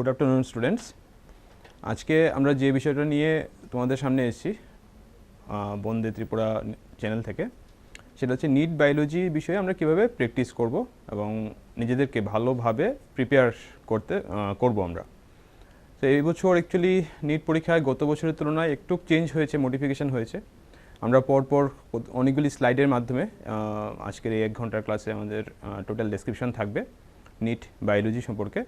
Good afternoon students. আজকে আমরা যে বিষয়টা নিয়ে তোমাদের সামনে এসেছি বন্দে ত্রিপুরা চ্যানেল থেকে, সেটা হচ্ছে নিট বায়োলজি বিষয়ে আমরা কীভাবে প্র্যাকটিস করব এবং নিজেদেরকে ভালোভাবে প্রিপেয়ার করব আমরা। তো এই বছর অ্যাকচুয়ালি নিট পরীক্ষায় গত বছরের তুলনায় একটু চেঞ্জ হয়েছে, মডিফিকেশান হয়েছে। আমরা পরপর অনেকগুলি স্লাইডের মাধ্যমে আজকের এই 1 ঘন্টার ক্লাসে আমাদের টোটাল ডেসক্রিপশন থাকবে নিট বায়োলজি সম্পর্কে।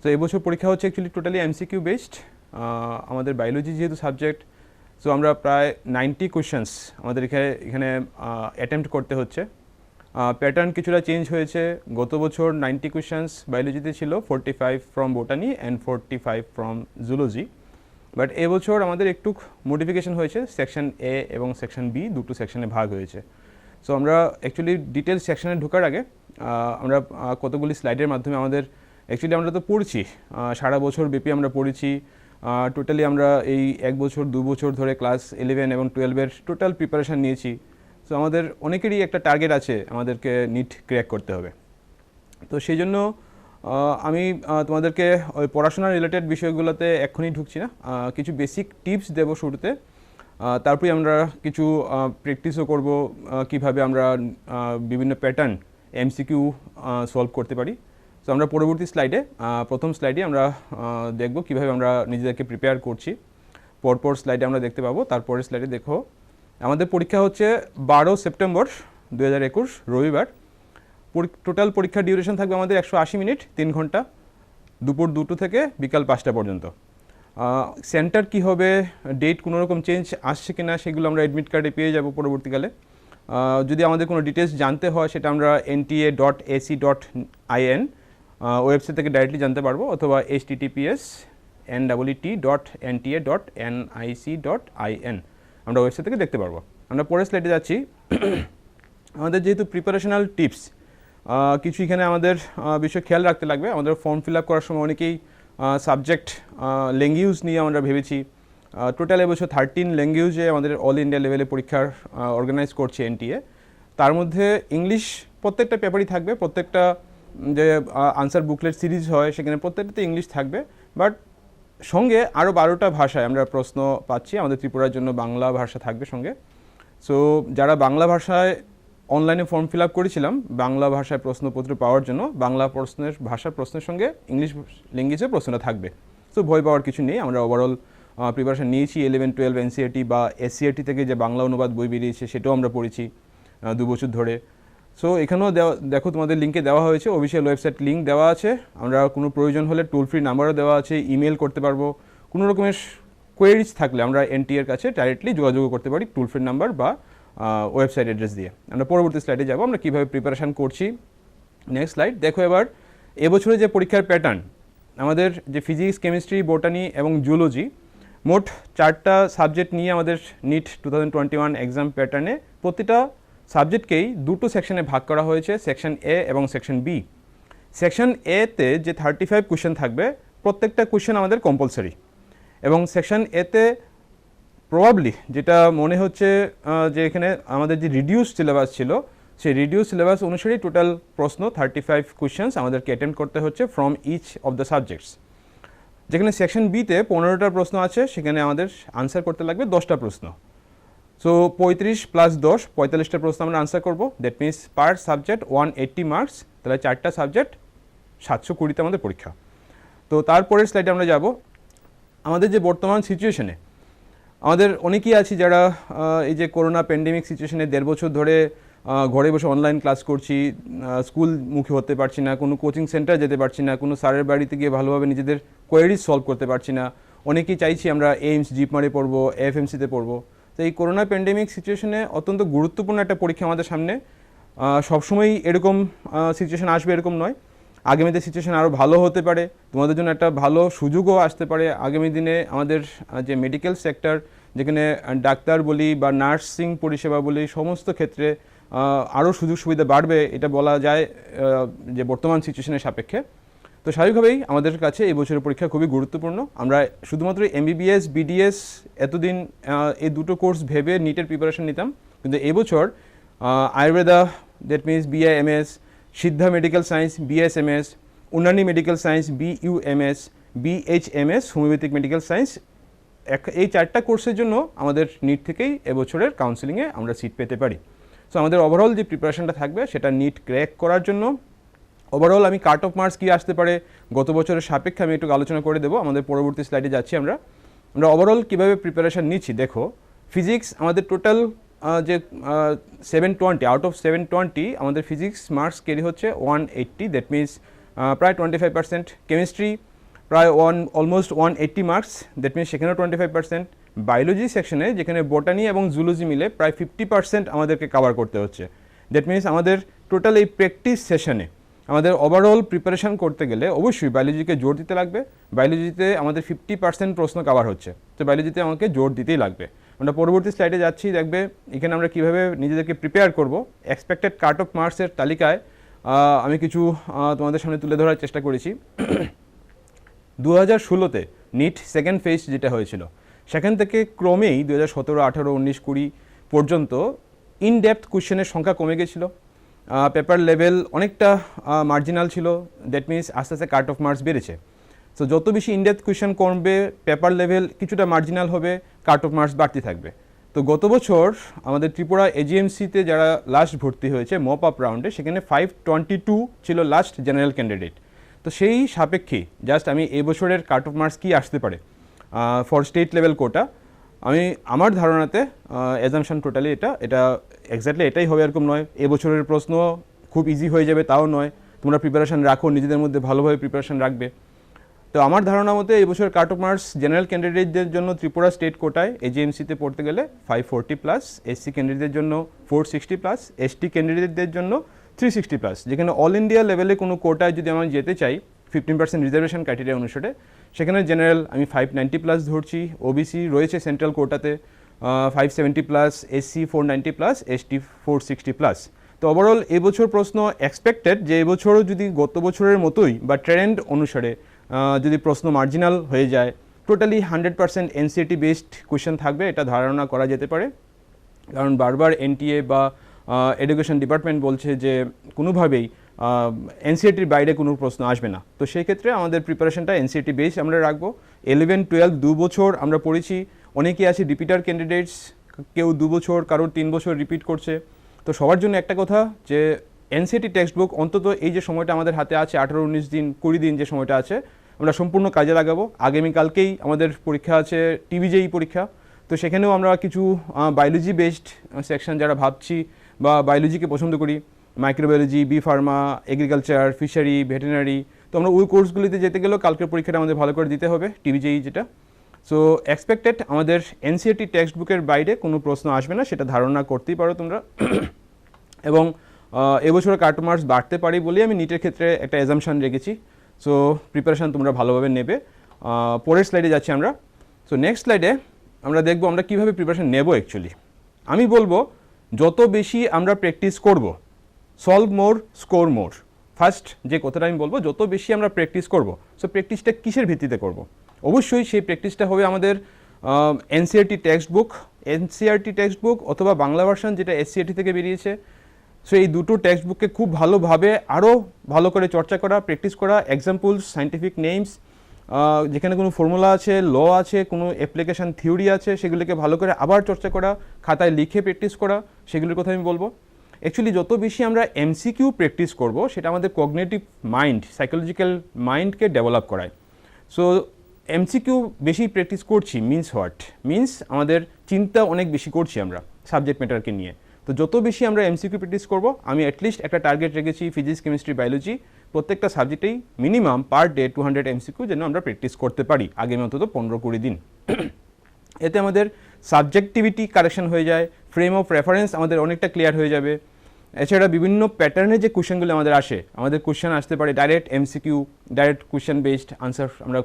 তো এবছর পরীক্ষা হচ্ছে অ্যাকচুয়ালি টোটালি এমসিকিউ বেসড। আমাদের বায়োলজি যেহেতু সাবজেক্ট, সো আমরা প্রায় 90 কোয়েশ্চেন্স আমাদের এখানে অ্যাটেম্প্ট করতে হচ্ছে। প্যাটার্ন কিছুটা চেঞ্জ হয়েছে। গত বছর 90 কোয়েশ্চেন্স বায়োলজিতে ছিল, 45 from botany and 45 from zoology. But এবছর আমাদের একটু মডিফিকেশন হয়েছে, সেকশন এ এবং সেকশন বি দুটো সেকশনে ভাগ হয়েছে। সো আমরা অ্যাকচুয়ালি ডিটেলস সেকশনে ঢোকার আগে আমরা কতগুলি স্লাইডের মাধ্যমে অ্যাকচুয়ালি আমরা তো পড়ছি, সারা বছর ব্যাপী আমরা পড়েছি। টোটালি আমরা এই 1 বছর 2 বছর ধরে ক্লাস 11 এবং 12-এর টোটাল প্রিপারেশান নিয়েছি। সো আমাদের অনেকেরই একটা টার্গেট আছে, আমাদেরকে নিট ক্র্যাক করতে হবে। তো সেই জন্য আমি তোমাদেরকে ওই পড়াশোনা রিলেটেড বিষয়গুলোতে এক্ষুনি ঢুকছি না, কিছু বেসিক টিপস দেবো শুরুতে। তারপরে আমরা কিছু প্র্যাকটিসও করব কিভাবে আমরা বিভিন্ন প্যাটার্ন এমসিকিউ সলভ করতে পারি। তো আমরা পরবর্তী স্লাইডে প্রথম স্লাইডে আমরা দেখব কিভাবে আমরা নিজেদেরকে প্রিপেয়ার করছি। পরপর স্লাইডে আমরা দেখতে পাবো। তারপরের স্লাইডে দেখো, আমাদের পরীক্ষা হচ্ছে 12 সেপ্টেম্বর 2021 রবিবার। টোটাল পরীক্ষার ডিউরেশন থাকবে আমাদের 180 মিনিট, 3 ঘন্টা, দুপুর 2টো থেকে বিকাল 5টা পর্যন্ত। সেন্টার কি হবে, ডেট কোনো রকম চেঞ্জ আসছে কি না, সেগুলো আমরা অ্যাডমিট কার্ডে পেয়ে যাব পরবর্তীকালে। যদি আমাদের কোনো ডিটেলস জানতে হয়, সেটা আমরা nta.ac.in ওয়েবসাইট থেকে ডাইরেক্টলি জানতে পারবো, অথবা https://nta.nic.in আমরা ওয়েবসাইট থেকে দেখতে পারবো। আমরা পরের স্লাইডে যাচ্ছি। আমাদের যেহেতু প্রিপারেশনাল টিপস কিছু এখানে আমাদের বিষয় খেয়াল রাখতে লাগবে। আমাদের ফর্ম ফিল আপ করার সময় অনেকেই সাবজেক্ট ল্যাঙ্গুয়েজ নিয়ে আমরা ভেবেছি। টোটাল এবছর 13 ল্যাঙ্গুয়েজে আমাদের অল ইন্ডিয়া লেভেলে পরীক্ষার অর্গানাইজ করছে এনটিএ। তার মধ্যে ইংলিশ প্রত্যেকটা পেপারই থাকবে, প্রত্যেকটা যে আনসার বুকলেট সিরিজ হয় সেখানে প্রত্যেকটাতে ইংলিশ থাকবে। বাট সঙ্গে আরও 12টা ভাষায় আমরা প্রশ্ন পাচ্ছি। আমাদের ত্রিপুরার জন্য বাংলা ভাষা থাকবে সঙ্গে। সো যারা বাংলা ভাষায় অনলাইনে ফর্ম ফিল আপ করেছিলাম, বাংলা ভাষায় প্রশ্নপত্র পাওয়ার জন্য বাংলা ভাষার প্রশ্নের সঙ্গে ইংলিশ ল্যাঙ্গুয়েজের প্রশ্নটা থাকবে। সো ভয় পাওয়ার কিছু নেই। আমরা ওভারঅল প্রিপারেশন নিয়েছি। 11-12 এনসিইআরটি বা এসসিইআরটি থেকে যে বাংলা অনুবাদ বই বেরিয়েছে সেটাও আমরা পড়েছি 2 বছর ধরে। সো এখানেও দেখো তোমাদের লিঙ্কে দেওয়া হয়েছে, অফিসিয়াল ওয়েবসাইট লিঙ্ক দেওয়া আছে। আমরা কোনো প্রয়োজন হলে টোল ফ্রি নাম্বারও দেওয়া আছে, ইমেল করতে পারবো। কোনো রকমের কোয়েরিজ থাকলে আমরা এনটিএর কাছে ডাইরেক্টলি যোগাযোগ করতে পারি টোল ফ্রি নাম্বার বা ওয়েবসাইট অ্যাড্রেস দিয়ে। আমরা পরবর্তী স্লাইডে যাব, আমরা কীভাবে প্রিপারেশান করছি। নেক্সট স্লাইড দেখো। এবার এবছরে যে পরীক্ষার প্যাটার্ন, আমাদের যে ফিজিক্স, কেমিস্ট্রি, বোটানি এবং জুলজি, মোট 4টা সাবজেক্ট নিয়ে আমাদের নিট 2021 এক্সাম প্যাটার্নে প্রতিটা সাবজেক্টকেই 2টো সেকশনে ভাগ করা হয়েছে, সেকশন এ এবং সেকশন বি। সেকশন এতে যে 35 কোয়েশ্চেন থাকবে, প্রত্যেকটা কোয়েশ্চেন আমাদের কম্পালসারি। এবং সেকশন এতে প্রবাবলি যেটা মনে হচ্ছে যে এখানে আমাদের যে রিডিউস সিলেবাস ছিল, সেই রিডিউস সিলেবাস অনুসারেই টোটাল প্রশ্ন 35 কোয়েশ্চেন্স আমাদেরকে অ্যাটেম্প্ট করতে হচ্ছে from each of the subjects. যেখানে সেকশন বিতে 15টা প্রশ্ন আছে, সেখানে আমাদের আনসার করতে লাগবে 10টা প্রশ্ন। সো 35 + 10 45টা প্রশ্ন আমরা আনসার করবো। That means per subject 180 marks. তাহলে 4টা সাবজেক্ট 720তে আমাদের পরীক্ষা। তো তারপরের স্লাইডে আমরা যাব। আমাদের যে বর্তমান সিচুয়েশনে আমাদের অনেকেই আছি যারা এই যে করোনা প্যান্ডেমিক সিচুয়েশনে 1.5 বছর ধরে ঘরে বসে অনলাইন ক্লাস করছি, স্কুল মুখী হতে পারছি না, কোনো কোচিং সেন্টার যেতে পারছি না, কোনো স্যারের বাড়িতে গিয়ে ভালোভাবে নিজেদের কোয়েরিজ সলভ করতে পারছি না। অনেকেই চাইছি আমরা এইমস, জিপমারে পড়বো, এফএমসিতে পড়বো। তো এই করোনা প্যান্ডেমিক সিচুয়েশনে অত্যন্ত গুরুত্বপূর্ণ একটা পরীক্ষা আমাদের সামনে। সবসময়ই এরকম সিচুয়েশন আসবে এরকম নয়। আগামীতে সিচুয়েশন আরও ভালো হতে পারে, তোমাদের জন্য একটা ভালো সুযোগও আসতে পারে। আগামী দিনে আমাদের যে মেডিকেল সেক্টর, যেখানে ডাক্তার বলি বা নার্সিং পরিষেবা বলি, সমস্ত ক্ষেত্রে আরও সুযোগ সুবিধা বাড়বে, এটা বলা যায় যে বর্তমান সিচুয়েশনের সাপেক্ষে। তো স্বাভাবিকভাবেই আমাদের কাছে এই বছরের পরীক্ষা খুবই গুরুত্বপূর্ণ। আমরা শুধুমাত্র এমবিবিএস, বিডিএস এতদিন এই দুটো কোর্স ভেবে নিটের প্রিপারেশন নিতাম, কিন্তু এবছর Ayurveda, that means BIMS, Siddha medical science BSMS, Unani medical science BUMS, BHMS homeopathic medical science. এই 4টা কোর্সের জন্য আমাদের নিট থেকেই এবছরের কাউন্সেলিংয়ে আমরা সিট পেতে পারি। সো আমাদের ওভারঅল যে প্রিপারেশনটা থাকবে সেটা নিট ক্র্যাক করার জন্য। ওভারঅল আমি কাট অফ মার্কস কী আসতে পারে গত বছরের সাপেক্ষে আমি একটু আলোচনা করে দেবো। আমাদের পরবর্তী স্লাইডে যাচ্ছি আমরা ওভারঅল কীভাবে প্রিপারেশন নিচ্ছি। দেখো, ফিজিক্স আমাদের টোটাল যে 720 আউট অফ 720 আমাদের ফিজিক্স মার্কস ক্যারি হচ্ছে 180, দ্যাট মিনস প্রায় 25%। কেমিস্ট্রি প্রায় অলমোস্ট 180 মার্কস, দ্যাট মিনস সেখানেও 25%। বায়োলজি সেকশনে যেখানে বোটানি এবং জুলজি মিলে প্রায় 50% আমাদেরকে কভার করতে হচ্ছে, দ্যাট মিনস আমাদের টোটাল এই প্র্যাকটিস সেশনে আমাদের ওভারঅল প্রিপারেশন করতে গেলে অবশ্যই বায়োলজিকে জোর দিতে লাগবে। বায়োলজিতে আমাদের 50% প্রশ্ন কভার হচ্ছে, তো বায়োলজিতে আমাকে জোর দিতেই লাগবে। আমরা পরবর্তী স্লাইডে যাচ্ছি, দেখবে এখানে আমরা কীভাবে নিজেদেরকে প্রিপেয়ার করব। এক্সপেক্টেড কাট অফ মার্কসের তালিকায় আমি কিছু তোমাদের সামনে তুলে ধরার চেষ্টা করেছি। 2016-তে নিট সেকেন্ড ফেজ যেটা হয়েছিল, সেখান থেকে ক্রমেই 2017, 18, 19, 20 পর্যন্ত ইন ডেপথ কোয়েশ্চেনের সংখ্যা কমে গেছিলো। পেপার লেভেল অনেকটা মার্জিনাল ছিল, দ্যাট মিনস আস্তে আস্তে কাট অফ মার্কস বেড়েছে। সো যত বেশি ইন ডেপথ কোয়েশ্চেন কমবে, পেপার লেভেল কিছুটা মার্জিনাল হবে, কাট অফ মার্কস বাড়তে থাকবে। তো গত বছর আমাদের ত্রিপুরা এজিএমসিতে যারা লাস্ট ভর্তি হয়েছে মপ আপ রাউন্ডে, সেখানে 522 ছিল লাস্ট জেনারেল ক্যান্ডিডেট। তো সেই সাপেক্ষে জাস্ট আমি এবছরের কাট অফ মার্কস কী আসতে পারে ফর স্টেট লেভেল কোটা, আমি আমার ধারণাতে অ্যাজামশন টোটালি এটা এক্স্যাক্টলি এটাই হবে এরকম নয়। এবছরের প্রশ্ন খুব ইজি হয়ে যাবে তাও নয়, তোমরা প্রিপারেশান রাখো, নিজেদের মধ্যে ভালোভাবে প্রিপারেশান রাখবে। তো আমার ধারণা মতে এবছর কাট অফ মার্কস জেনারেল ক্যান্ডিডেটদের জন্য ত্রিপুরা স্টেট কোটায় এজিএমসিতে পড়তে গেলে 540+, এসসি ক্যান্ডিডেটদের জন্য 460+, এসটি ক্যান্ডিডেটদের জন্য 360+। যেখানে অল ইন্ডিয়া লেভেলে কোনো কোটায় যদি আমি যেতে চাই 15% রিজার্ভেশন ক্রাইটেরিয়া অনুসারে, সেখানে জেনারেল আমি 590+ ধরছি, ওবিসি রয়েছে সেন্ট্রাল কোটাতে 570+, এসসি 490+, এসটি 460+। তো ওভারঅল এবছর প্রশ্ন এক্সপেক্টেড যে এবছরও যদি গত বছরের মতোই বা ট্রেন্ড অনুসারে যদি প্রশ্ন মার্জিনাল হয়ে যায়, টোটালি 100% এনসিইআরটি বেসড কোয়েশ্চেন থাকবে, এটা ধারণা করা যেতে পারে। কারণ বারবার এনটিএ বা এডুকেশন ডিপার্টমেন্ট বলছে যে কোনোভাবেই এনসিইআরটির বাইরে কোনো প্রশ্ন আসবে না। তো সেই ক্ষেত্রে আমাদের প্রিপারেশনটা এনসিইআরটি বেস আমরা রাখবো। 11, 12 2 বছর আমরা পড়েছি, অনেকেই আছে রিপিটার ক্যান্ডিডেটস, কেউ 2 বছর, কারোর 3 বছর রিপিট করছে। তো সবার জন্য একটা কথা যে এনসিইআরটি টেক্সট বুক অন্তত এই যে সময়টা আমাদের হাতে আছে 18, 19 দিন, 20 দিন যে সময়টা আছে, আমরা সম্পূর্ণ কাজে লাগাবো। আগামীকালকেই আমাদের পরীক্ষা আছে, টিবিজেই পরীক্ষা। তো সেখানেও আমরা কিছু বায়োলজি বেসড সেকশন যারা ভাবছি বা বায়োলজিকে পছন্দ করি, microbiology, B pharma, agriculture, fishery, veterinary, তো আমরা ওই কোর্সগুলিতে যেতে গেলেও কালকের পরীক্ষাটা আমাদের ভালো করে দিতে হবে, টিবিজেই যেটা। সো এক্সপেক্টেড আমাদের এনসিইআরটি টেক্সট বুকের বাইরে কোনো প্রশ্ন আসবে না, সেটা ধারণা করতেই পারো তোমরা। এবং এবছর কাট অফ মার্কস বাড়তে পারি বলেই আমি নিটের ক্ষেত্রে একটা অ্যাজাম্পশন রেখেছি। সো প্রিপারেশান তোমরা ভালোভাবে নেবে। পরের স্লাইডে যাচ্ছি আমরা। সো নেক্সট স্লাইডে আমরা দেখব আমরা কীভাবে প্রিপারেশান নেব। অ্যাকচুয়ালি আমি বলবো যত বেশি আমরা প্র্যাকটিস করব, সলভ মোর, স্কোর মোর। ফার্স্ট যে কথাটা আমি বলবো, যত বেশি আমরা প্র্যাকটিস করব। সো প্র্যাকটিসটা কিসের ভিত্তিতে করব? অবশ্যই সেই প্র্যাকটিসটা হবে আমাদের এনসিইআরটি টেক্সট বুক অথবা বাংলা ভার্সন যেটা এসসিইআরটি থেকে বেরিয়েছে। সো এই দুটো টেক্সট বুককে খুব ভালোভাবে আরও ভালো করে চর্চা করা, প্র্যাকটিস করা, এক্সাম্পলস, সায়েন্টিফিক নেমস, যেখানে কোনো ফর্মুলা আছে, ল আছে, কোনো অ্যাপ্লিকেশান থিওরি আছে, সেগুলোকে ভালো করে আবার চর্চা করা, খাতায় লিখে প্র্যাকটিস করা, সেগুলোর কথা আমি বলবো। অ্যাকচুয়ালি যত বেশি আমরা এমসিকিউ প্র্যাকটিস করব, সেটা আমাদের কগনিটিভ মাইন্ড, সাইকোলজিক্যাল মাইন্ডকে ডেভেলপ করায়। সো এমসিকিউ বেশি প্র্যাকটিস করছি মিনস আমাদের চিন্তা অনেক বেশি করছি আমরা সাবজেক্ট ম্যাটারকে নিয়ে। তো যত বেশি আমরা এমসিকিউ প্র্যাকটিস করব, আমি অ্যাটলিস্ট একটা টার্গেট রেখেছি ফিজিক্স, কেমিস্ট্রি, বায়োলজি, প্রত্যেকটা সাবজেক্টেই মিনিমাম পার ডে 200 এমসিকিউ যেন আমরা প্র্যাকটিস করতে পারি আগামী অন্তত 15-20 দিন। এতে আমাদের সাবজেক্টিভিটি কারেকশন হয়ে যায়, ফ্রেম অফ রেফারেন্স আমাদের অনেকটা ক্লিয়ার হয়ে যাবে। এছাড়া বিভিন্ন প্যাটার্নের যে কোয়েশ্চেনগুলো আমাদের আসে, আমাদের কোয়েশ্চেন আসতে পারে direct MCQ, direct question based answer আমরা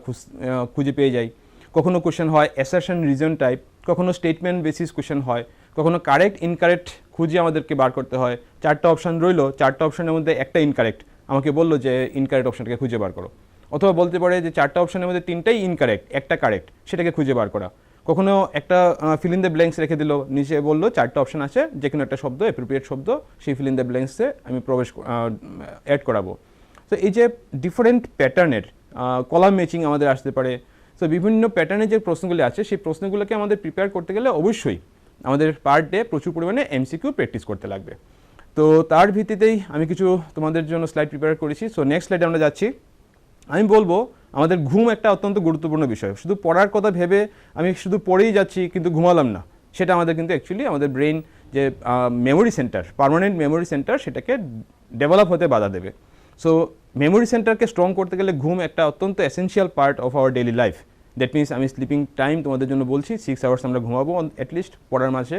খুঁজে পেয়ে যাই। কখনো কোয়েশ্চেন হয় অ্যাসারশন রিজন টাইপ, কখনো স্টেটমেন্ট বেসিস কোয়েশ্চেন হয়, কখনো কারেক্ট ইনকারেক্ট খুঁজে আমাদেরকে বার করতে হয়। 4টা অপশান রইলো, 4টা অপশানের মধ্যে একটা ইনকারেক্ট, আমাকে বললো যে ইনকারেক্ট অপশানটাকে খুঁজে বার করো। অথবা বলতে পারে যে 4টা অপশানের মধ্যে 3টাই ইনকারেক্ট, একটা কারেক্ট, সেটাকে খুঁজে বার করা। কখনো একটা ফিল ইন দ্য ব্ল্যাঙ্কস রেখে দিল, নিচে বললো 4টা অপশান আছে, যে কোনো একটা শব্দ, অ্যাপ্রোপ্রিয়েট শব্দ, সেই ফিল ইন দ্য ব্ল্যাঙ্কসে আমি অ্যাড করাবো। তো এই যে ডিফারেন্ট প্যাটার্নের কলাম ম্যাচিং আমাদের আসতে পারে। সো বিভিন্ন প্যাটার্নের যে প্রশ্নগুলি আছে সেই প্রশ্নগুলোকে আমাদের প্রিপেয়ার করতে গেলে অবশ্যই আমাদের পার ডে প্রচুর পরিমাণে এমসিকিউ প্র্যাকটিস করতে লাগবে। তো তার ভিত্তিতেই আমি কিছু তোমাদের জন্য স্লাইড প্রিপেয়ার করেছি। সো নেক্সট স্লাইডে আমরা যাচ্ছি। আমি বলবো আমাদের ঘুম একটা অত্যন্ত গুরুত্বপূর্ণ বিষয়। শুধু পড়ার কথা ভেবে আমি শুধু পড়েই যাচ্ছি কিন্তু ঘুমালাম না, সেটা আমাদের কিন্তু অ্যাকচুয়ালি আমাদের ব্রেইন যে memory centre, permanent memory centre, সেটাকে ডেভেলপ হতে বাধা দেবে। সো মেমোরি সেন্টারকে স্ট্রং করতে গেলে ঘুম একটা অত্যন্ত essential part of our daily life. That means আমি স্লিপিং টাইম তোমাদের জন্য বলছি 6 আওয়ার্স আমরা ঘুমাবো অ্যাটলিস্ট পড়ার মাঝে,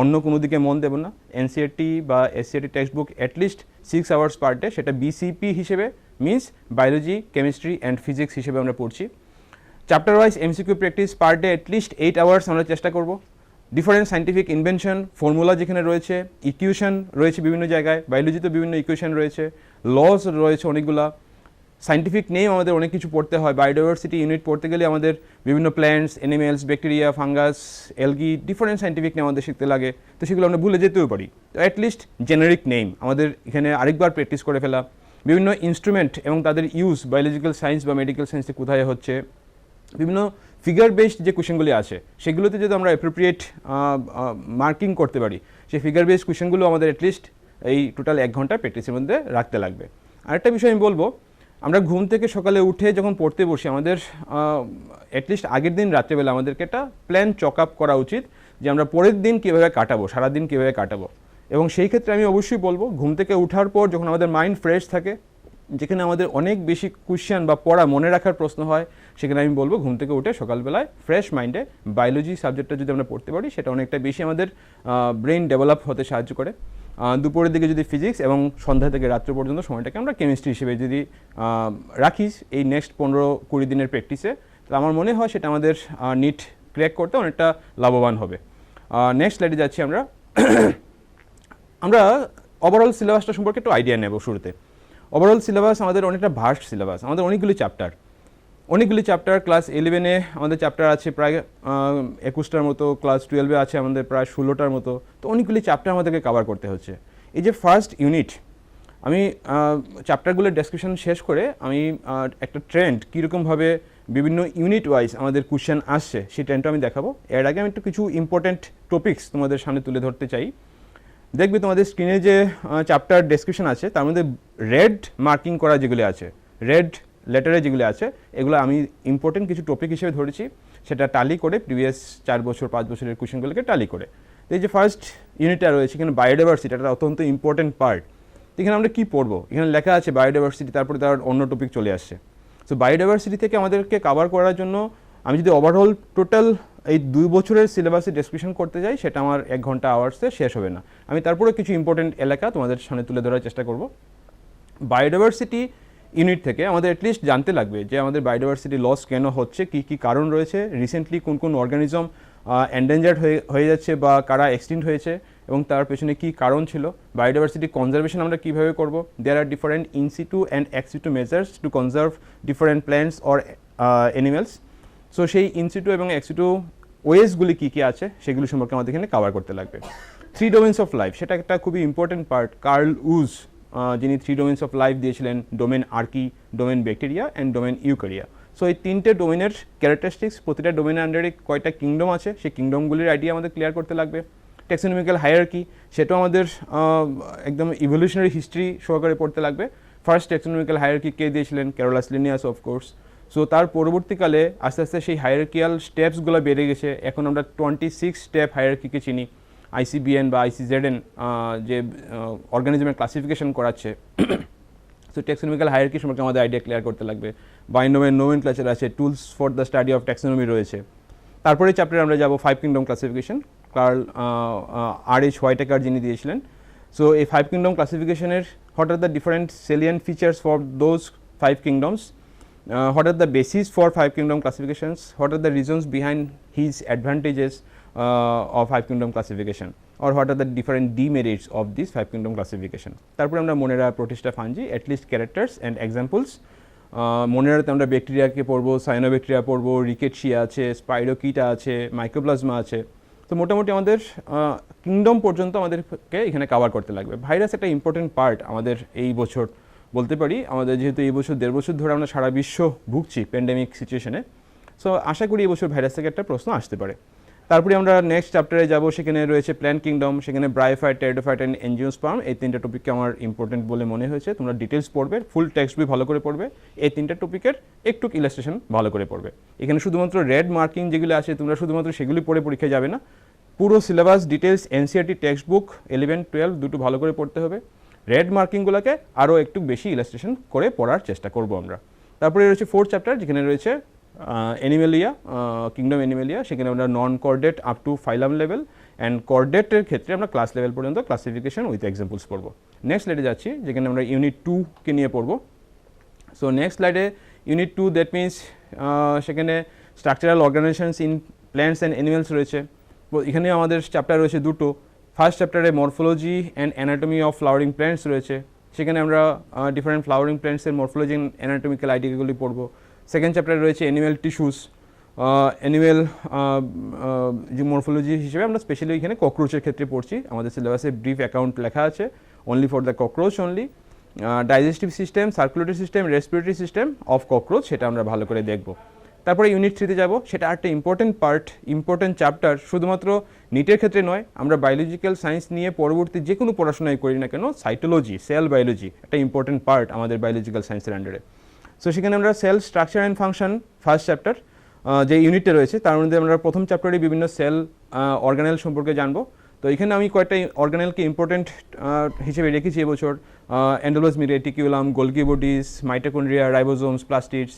অন্য কোনো দিকে মন দেবো না। এনসিইআরটি বা SCERT text book at least 6 hours per day, সেটা বিসিপি হিসেবে means biology, chemistry and physics হিসেবে আমরা পড়ছি। Chapter wise MCQ practice per day at least 8 hours আমরা চেষ্টা করব। ডিফারেন্ট সাইন্টিফিক ইনভেনশন, ফর্মুলা যেখানে রয়েছে, ইকুয়েশন রয়েছে বিভিন্ন জায়গায়, বায়োলজিতে বিভিন্ন ইকুয়েশন রয়েছে, লস রয়েছে অনেকগুলা, সাইন্টিফিক নেম আমাদের অনেক কিছু পড়তে হয়। বায়োডাইভার্সিটি ইউনিট পড়তে গেলে আমাদের বিভিন্ন plants, animals, bacteria, fungus, algae, different scientific name আমাদের শিখতে লাগে। তো সেগুলো আমরা ভুলে যেতেও পারি। তো অ্যাটলিস্ট জেনারিক নেম আমাদের এখানে আরেকবার প্র্যাকটিস করে ফেলা। বিভিন্ন ইনস্ট্রুমেন্ট এবং তাদের ইউজ বায়োলজিক্যাল সায়েন্স বা মেডিকেল সায়েন্সে কোথায় হচ্ছে, বিভিন্ন ফিগার বেসড যে কোয়েশনগুলি আছে সেগুলোতে যদি আমরা অ্যাপ্রোপ্রিয়েট মার্কিং করতে পারি, সেই ফিগার বেসড কোয়েশনগুলো আমাদের অ্যাটলিস্ট এই টোটাল 1 ঘন্টা প্র্যাকটিসের মধ্যে রাখতে লাগবে। আরেকটা বিষয় আমি বলবো, আমরা ঘুম থেকে সকালে উঠে যখন পড়তে বসি আমাদের অ্যাটলিস্ট আগের দিন রাত্রেবেলা আমাদেরকে একটা প্ল্যান চক আপ করা উচিত যে আমরা পরের দিন কীভাবে কাটাবো, সারাদিন কীভাবে কাটাবো। এবং সেই ক্ষেত্রে আমি অবশ্যই বলবো ঘুম থেকে ওঠার পর যখন আমাদের মাইন্ড ফ্রেশ থাকে, যেখানে আমাদের অনেক বেশি কোয়েশ্চেন বা পড়া মনে রাখার প্রশ্ন হয়, সেখানে আমি বলবো ঘুম থেকে উঠে সকালবেলায় ফ্রেশ মাইন্ডে বায়োলজি সাবজেক্টটা যদি আমরা পড়তে পারি, সেটা অনেকটা বেশি আমাদের ব্রেন ডেভেলপ হতে সাহায্য করে। দুপুরের দিকে যদি ফিজিক্স এবং সন্ধ্যা থেকে রাত্র পর্যন্ত সময়টাকে আমরা কেমিস্ট্রি হিসেবে যদি রাখি এই নেক্সট 15-20 দিনের প্র্যাকটিসে, তো আমার মনে হয় সেটা আমাদের নিট ক্র্যাক করতে অনেকটা লাভবান হবে। নেক্সট স্লাইডে যাচ্ছি আমরা। আমরা ওভারঅল সিলেবাসটা সম্পর্কে একটু আইডিয়া নেব শুরুতে। ওভারঅল সিলেবাস আমাদের অনেকটা ভাস্ট সিলেবাস, আমাদের অনেকগুলি চ্যাপ্টার। ক্লাস 11-এ আমাদের চ্যাপ্টার আছে প্রায় 21টার মতো, ক্লাস 12-এ আছে আমাদের প্রায় 16টার মতো। তো অনেকগুলি চ্যাপ্টার আমাদেরকে কভার করতে হচ্ছে। এই যে ফার্স্ট ইউনিট, আমি চ্যাপ্টারগুলোর ডেসক্রিপশন শেষ করে আমি একটা ট্রেন্ড কীরকমভাবে বিভিন্ন ইউনিট ওয়াইজ আমাদের কোয়েশ্চেন আসছে সেই ট্রেন্ডটা আমি দেখাবো। এর আগে আমি একটু কিছু ইম্পর্ট্যান্ট টপিকস তোমাদের সামনে তুলে ধরতে চাই। দেখবে তোমাদের স্ক্রিনে যে চ্যাপ্টার ডেসক্রিপশন আছে তার মধ্যে রেড মার্কিং করা যেগুলি আছে, রেড লেটারে যেগুলি আছে, এগুলো আমি ইম্পর্টেন্ট কিছু টপিক হিসেবে ধরেছি, সেটা টালি করে প্রিভিয়াস 4 বছর 5 বছরের কোয়েশনগুলোকে টালি করে। তো এই যে ফার্স্ট ইউনিটটা রয়েছে এখানে বায়োডাইভার্সিটি, এটা অত্যন্ত ইম্পর্টেন্ট পার্ট। এখানে আমরা কী পড়বো, এখানে লেখা আছে বায়োডাইভার্সিটি, তারপরে তার অন্য টপিক চলে আসছে। সো বায়োডাইভার্সিটি থেকে আমাদেরকে কভার করার জন্য আমি যদি ওভারঅল টোটাল এই 2 বছরের সিলেবাসে ডেসক্রিপশন করতে যাই, সেটা আমার 1 ঘন্টা আওয়ার্সে শেষ হবে না। আমি তারপরে কিছু ইম্পর্টেন্ট এলাকা তোমাদের সামনে তুলে ধরার চেষ্টা করব। বায়োডাইভার্সিটি ইউনিট থেকে আমাদের অ্যাটলিস্ট জানতে লাগবে যে আমাদের বায়োডাইভার্সিটি লস কেন হচ্ছে, কী কী কারণ রয়েছে, রিসেন্টলি কোন কোন অর্গানিজম এন্ডেঞ্জার্ড হয়ে যাচ্ছে বা কারা এক্সটিন্ট হয়েছে এবং তার পেছনে কী কারণ ছিল। বায়োডাইভার্সিটি কনজারভেশন আমরা কীভাবে করব। There are different in situ and ex situ measures to conserve different plants or animals. So সেই ইনসিটু এবং এক্সিটু ওয়েসগুলি কী কী আছে সেগুলি সম্পর্কে আমাদের এখানে কভার করতে লাগবে। 3 ডোমেন্স অফ লাইফ, সেটা একটা খুবই ইম্পর্টেন্ট পার্ট। কার্ল উজ যিনি 3 ডোমেন্স অফ লাইফ দিয়েছিলেন, domain archaea, domain bacteria and domain eukarya. So এই 3টে ডোমেনের ক্যারেক্টারিস্টিক্স, প্রতিটা ডোমেনের আন্ডারে কয়টা কিংডম আছে সেই কিংডমগুলির আইডিয়া আমাদের ক্লিয়ার করতে লাগবে। ট্যাক্সোনমিক্যাল হায়ারার্কি, সেটাও আমাদের একদম ইভলিউশনারি হিস্ট্রি সহকারে পড়তে লাগবে। ফার্স্ট ট্যাক্সোনমিক্যাল হায়ারার্কি কে দিয়েছিলেন? Carolus Linnaeus of course. সো তার পরবর্তীকালে আস্তে আস্তে সেই হায়ারার্কিয়াল স্টেপসগুলো বেড়ে গেছে। এখন আমরা 26 স্টেপ হায়ারার্কিকে চিনি। ICBN বা ICZN যে অর্গানিজমের ক্লাসিফিকেশন করাচ্ছে। সো ট্যাক্সোনমিক্যাল হায়ারার্কি সম্পর্কে আমাদের আইডিয়া ক্লিয়ার করতে লাগবে। বাইনোমের নোমেনক্লেচার আছে, tools for the study of taxonomy রয়েছে। তারপরে চ্যাপ্টারে আমরা যাব 5 কিংডম ক্লাসিফিকেশন, কার্ল R.H. হোয়াইটেকার যিনি দিয়েছিলেন। সো এই 5 কিংডম ক্লাসিফিকেশনের what are the different salient features for those 5 kingdoms, what are the basis for 5 kingdom classifications, what are the reasons behind his advantages of 5 kingdom classification, or what are the different demerits of this 5 kingdom classification. তারপরে আমরা Monera, Protista, Fungi, at least characters and examples. মনেরাতে আমরা ব্যাকটেরিয়াকে পড়বো, cyanobacteria পড়বো, Rickettsia আছে, স্পাইরোকিটা আছে, mycoplasma আছে। তো মোটামুটি আমাদের কিংডম পর্যন্ত আমাদেরকে এখানে কভার করতে লাগবে। ভাইরাস একটা ইম্পর্টেন্ট পার্ট আমাদের এই বছর বলতে পারি। আমাদের যেহেতু এই বছর 1.5 বছর ধরে আমরা সারা বিশ্ব ভুগছি প্যান্ডেমিক সিচুয়েশনে, সো আশা করি এই বছর ভাইরাস থেকে একটা প্রশ্ন আসতে পারে। তারপরে আমরা নেক্সট চ্যাপ্টারে যাব, সেখানে রয়েছে প্ল্যান্ট কিংডম, সেখানে ব্রায়োফাইট, টেরিডোফাইট অ্যান্ড এনজিওস্পার্ম। এই 3টা টপিককে আমার ইম্পর্টেন্ট বলে মনে হয়েছে। তোমরা ডিটেলস পড়বে, ফুল টেক্সট বই ভালো করে পড়বে, এই 3টা টপিকের একটু ইলাস্ট্রেশন ভালো করে পড়বে। এখানে শুধুমাত্র রেড মার্কিং যেগুলো আছে তোমরা শুধুমাত্র সেগুলি পড়ে পরীক্ষায় যাবে না, পুরো syllabus details NCERT text book 11, 12 দুটো ভালো করে পড়তে হবে। রেড মার্কিংগুলোকে আরও একটু বেশি ইলাস্ট্রেশন করে পড়ার চেষ্টা করব আমরা। তারপরে রয়েছে 4th চ্যাপ্টার, যেখানে রয়েছে অ্যানিমেলিয়া, কিংডম অ্যানিমেলিয়া। সেখানে আমরা non chordate up to phylum level and কর্ডেটের ক্ষেত্রে আমরা ক্লাস লেভেল পর্যন্ত ক্লাসিফিকেশন উইথ এক্সাম্পলস পড়বো। নেক্সট স্লাইডে যাচ্ছি, যেখানে আমরা ইউনিট 2-কে নিয়ে পড়বো। সো নেক্সট স্লাইডে ইউনিট 2, দ্যাট মিনস সেখানে structural organisations in plants and animals রয়েছে। এখানে আমাদের চ্যাপ্টার রয়েছে দুটো। ফার্স্ট চ্যাপ্টারে morphology and anatomy of flowering plants রয়েছে, সেখানে আমরা ডিফারেন্ট ফ্লাওয়ারিং প্ল্যান্টসের মরফোলজি অ্যান্ড অ্যানাটমিক্যাল আইডিয়াগুলি পড়বো। সেকেন্ড চ্যাপ্টারে রয়েছে অ্যানিমেল টিস্যুস, অ্যানিমেল যে মরফোলজি হিসেবে আমরা স্পেশালি এখানে ককরোচের ক্ষেত্রে পড়ছি। আমাদের সিলেবাসে ব্রিফ অ্যাকাউন্ট লেখা আছে, only for the cockroach only. Digestive system, circulatory system, respiratory system of cockroach, সেটা আমরা ভালো করে দেখব। তারপরে ইউনিট 3-তে যাব, সেটা একটা ইম্পর্টেন্ট পার্ট, ইম্পর্টেন্ট চ্যাপ্টার, শুধুমাত্র নিটের ক্ষেত্রে নয়, আমরা বায়োলজিক্যাল সায়েন্স নিয়ে পরবর্তী যে কোনো পড়াশোনায় করি না কেন, সাইটোলজি, সেল বায়োলজি একটা ইম্পর্টেন্ট পার্ট আমাদের বায়োলজিক্যাল সায়েন্সের আন্ডারে। সো সেখানে আমরা sell structure and function first chapter যে ইউনিটটা রয়েছে, তার মধ্যে আমরা প্রথম চ্যাপ্টারে বিভিন্ন সেল অর্গানেল সম্পর্কে জানবো। তো এখানে আমি কয়েকটা অর্গানেলকে ইম্পর্টেন্ট হিসেবে রেখেছি এবছর: endoplasmic reticulum, Golgi bodies, mitochondria, ribosomes, plastids,